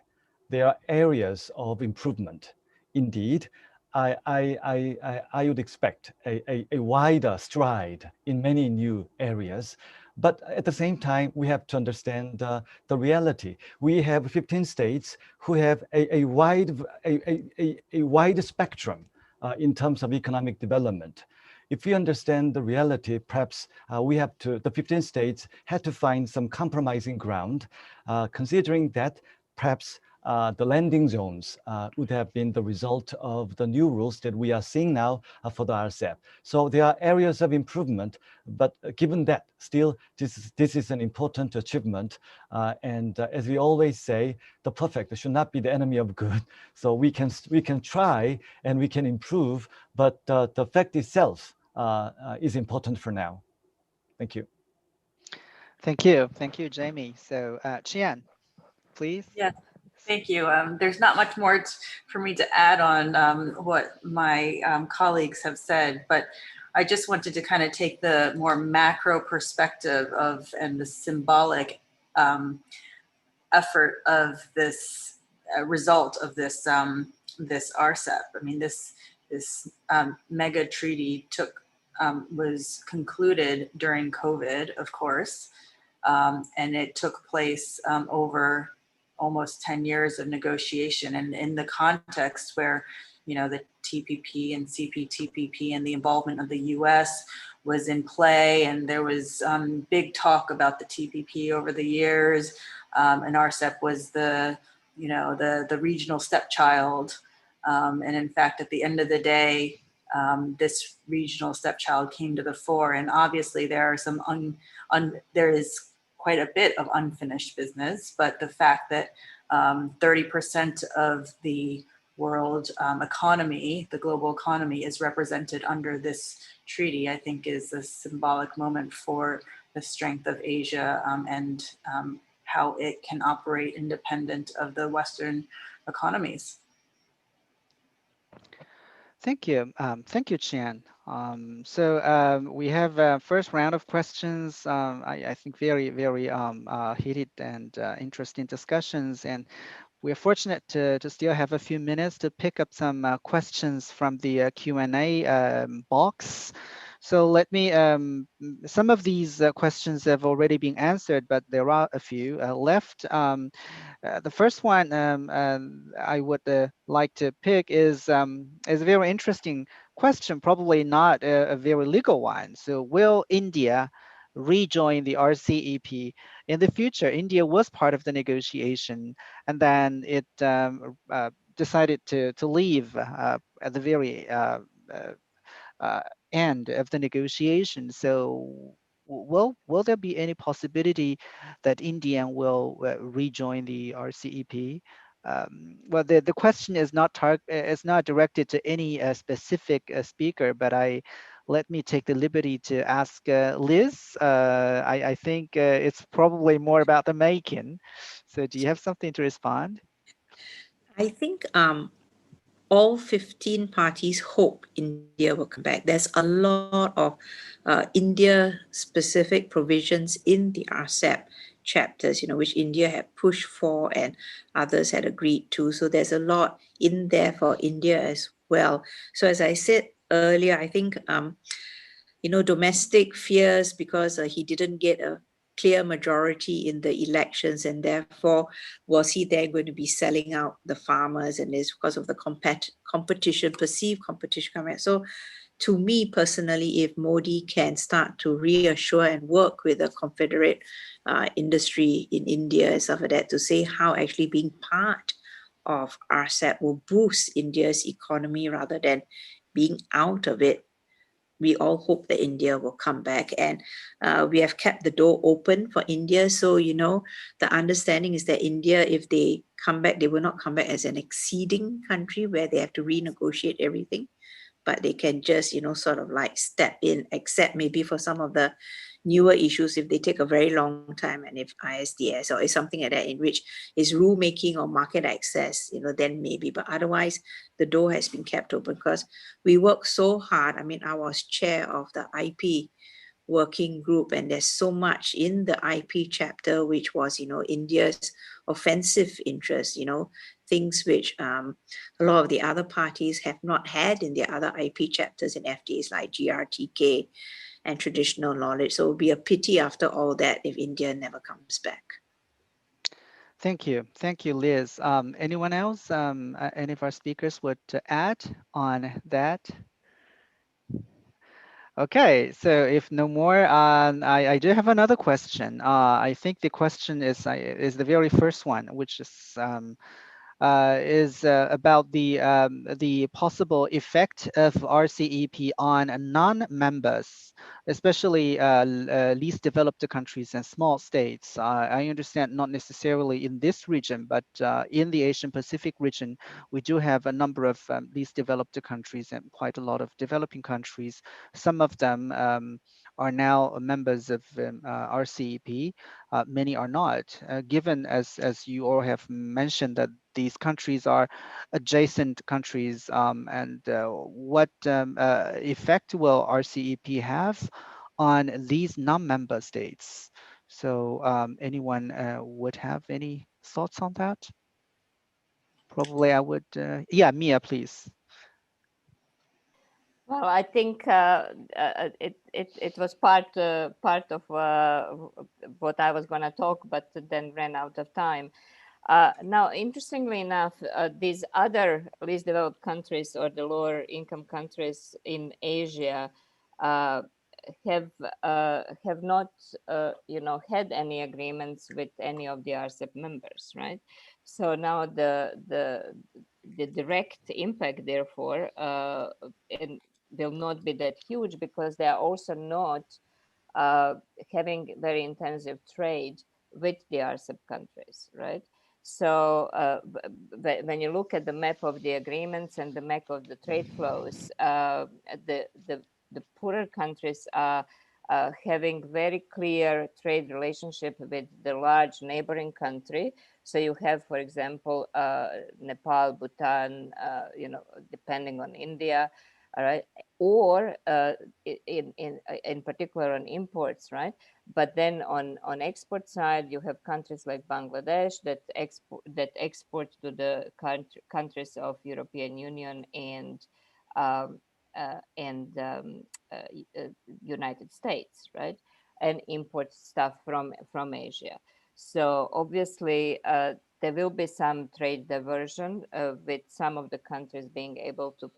[SPEAKER 7] there are areas of improvement. Indeed, I would expect a wider stride in many new areas. But at the same time, we have to understand the reality. We have 15 states who have a wide spectrum in terms of economic development. If we understand the reality, perhaps the 15 states had to find some compromising ground, considering that perhaps the landing zones would have been the result of the new rules that we are seeing now for the RCEP. So there are areas of improvement, but given that, still, this is an important achievement. And as we always say, the perfect should not be the enemy of good. So we can try and we can improve, but the fact itself is important for now. Thank you.
[SPEAKER 3] Thank you, Jamie. So Chian, please.
[SPEAKER 8] Yeah, thank you. There's not much more for me to add on what my colleagues have said, but I just wanted to kind of take the more macro perspective and the symbolic effort of this result of this RCEP. I mean, this mega treaty was concluded during COVID, of course, and it took place over almost 10 years of negotiation, and in the context where, you know, the TPP and CPTPP and the involvement of the US was in play, and there was big talk about the TPP over the years, and RCEP was the regional stepchild, and in fact, at the end of the day, this regional stepchild came to the fore, and obviously there are there is quite a bit of unfinished business, but the fact that 30% of the world economy, the global economy, is represented under this treaty, I think is a symbolic moment for the strength of Asia and how it can operate independent of the Western economies.
[SPEAKER 3] Thank you, Chian. So we have first round of questions. I think very heated and interesting discussions, and we're fortunate to still have a few minutes to pick up some questions from the Q&A box. So let me, some of these questions have already been answered, but there are a few left. The first one I would like to pick is a very interesting question, probably not a very legal one. So will India rejoin the RCEP in the future? India was part of the negotiation, and then it decided to leave at the very end of the negotiation. So will there be any possibility that India will rejoin the RCEP? Well, the question is not directed to any specific speaker, but let me take the liberty to ask Liz. I think it's probably more about the making. So do you have something to respond?
[SPEAKER 4] I think all 15 parties hope India will come back. There's a lot of India-specific provisions in the RCEP chapters, which India had pushed for and others had agreed to. So there's a lot in there for India as well. So as I said earlier, I think, domestic fears because he didn't get a clear majority in the elections, and therefore was he then going to be selling out the farmers, and this because of the perceived competition coming out. So to me personally, if Modi can start to reassure and work with the confederate industry in India and stuff like that to say how actually being part of RCEP will boost India's economy rather than being out of it, we all hope that India will come back, and we have kept the door open for India. So, the understanding is that India, if they come back, they will not come back as an exceeding country where they have to renegotiate everything, but they can just, sort of like step in, except maybe for some of the, newer issues, if they take a very long time, and if ISDS or is something like that in which is rulemaking or market access, then maybe. But otherwise, the door has been kept open because we work so hard. I mean, I was chair of the IP working group, and there's so much in the IP chapter, which was, India's offensive interest, things which a lot of the other parties have not had in their other IP chapters in FTAs like GRTK and traditional knowledge. So it would be a pity after all that if India never comes back.
[SPEAKER 3] Thank you, Liz. Anyone else? Any of our speakers would add on that? Okay, so if no more, I do have another question. I think the question is the very first one, which is about the possible effect of RCEP on non-members, especially least developed countries and small states. I understand not necessarily in this region, but in the Asian Pacific region, we do have a number of least developed countries and quite a lot of developing countries. Some of them are now members of RCEP. Many are not. Given as you all have mentioned that these countries are adjacent countries, and what effect will RCEP have on these non-member states? So anyone would have any thoughts on that? Probably I would, yeah, Mia, please.
[SPEAKER 5] Well, I think it was part of what I was going to talk, but then ran out of time. Now, interestingly enough, these other least developed countries or the lower income countries in Asia have not had any agreements with any of the RCEP members, right? So now the direct impact, therefore, will not be that huge because they are also not having very intensive trade with the RCEP countries, right? So when you look at the map of the agreements and the map of the trade flows, the poorer countries are having very clear trade relationship with the large neighboring country. So you have, for example, Nepal, Bhutan, depending on India, all right, or in particular on imports, right? But then on export side, you have countries like Bangladesh that export to the countries of European Union and United States, right? And import stuff from Asia. So obviously, there will be some trade diversion with some of the countries being able to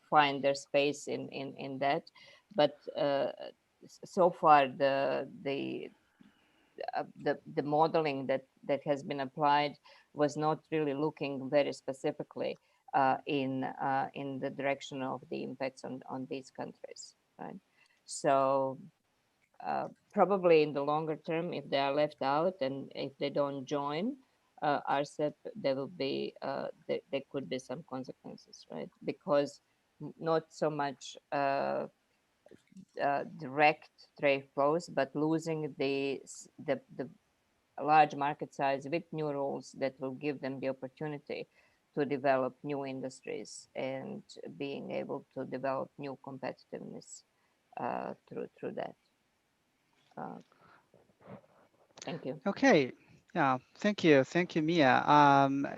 [SPEAKER 5] find their space in that. But so far, the modeling that has been applied was not really looking very specifically in the direction of the impacts on these countries, right? So probably in the longer term, if they are left out and if they don't join RCEP, there will be there could be some consequences, right? Because not so much direct trade flows, but losing the large market size with new rules that will give them the opportunity to develop new industries and being able to develop new competitiveness through that. Thank you.
[SPEAKER 3] Okay. Yeah, thank you, Mia.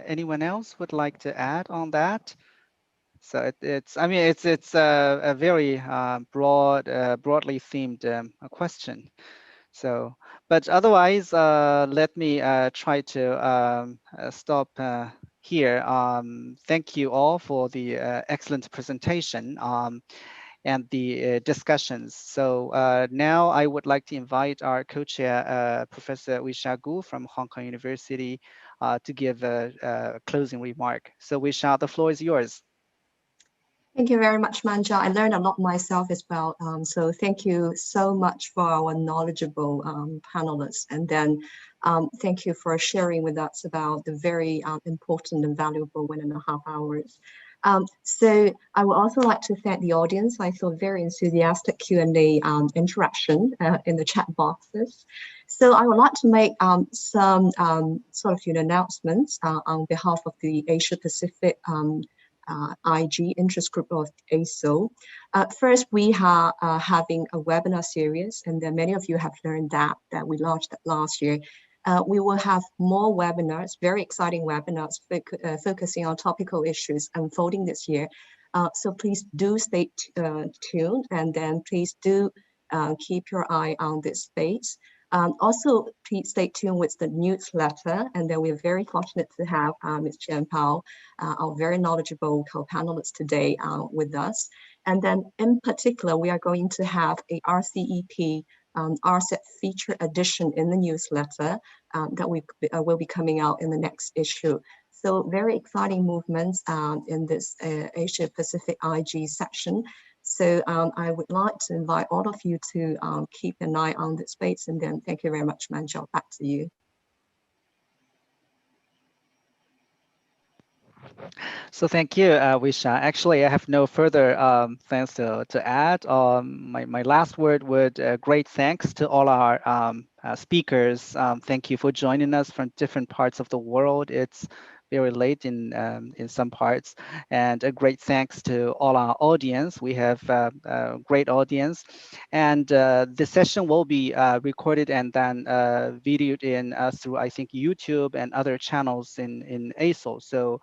[SPEAKER 3] Anyone else would like to add on that? So it's a very broadly themed question. So, but otherwise, let me try to stop here. Thank you all for the excellent presentation and the discussions. So now I would like to invite our co-chair, Professor Wisha Gu from Hong Kong University to give a closing remark. So Wisha, the floor is yours.
[SPEAKER 9] Thank you very much, Manja. I learned a lot myself as well. So thank you so much for our knowledgeable panelists. And then thank you for sharing with us about the very important and valuable 1.5 hours. So I would also like to thank the audience. I saw very enthusiastic Q&A interaction in the chat boxes. So I would like to make some sort of announcements on behalf of the Asia Pacific IG interest group of ASO. First, we are having a webinar series, and then many of you have learned that we launched that last year. We will have more webinars, very exciting webinars focusing on topical issues unfolding this year. So please do stay tuned, and then please do keep your eye on this space. Also, please stay tuned with the newsletter, and then we're very fortunate to have Ms. Chen Pao, our very knowledgeable co-panelist today with us. And then in particular, we are going to have a RCEP RCEP feature edition in the newsletter that will be coming out in the next issue. So very exciting movements in this Asia Pacific IG section. So I would like to invite all of you to keep an eye on this space, and then thank you very much, Manjot. Back to you.
[SPEAKER 3] So thank you, Wisha. Actually, I have no further things to add. My last word would great thanks to all our speakers. Thank you for joining us from different parts of the world. It's very late in some parts, and a great thanks to all our audience. We have a great audience, and this session will be recorded and then videoed in through, I think, YouTube and other channels in ASO. So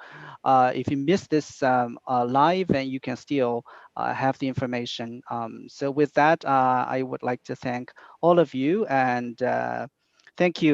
[SPEAKER 3] if you missed this live, and you can still have the information. So with that, I would like to thank all of you, and thank you.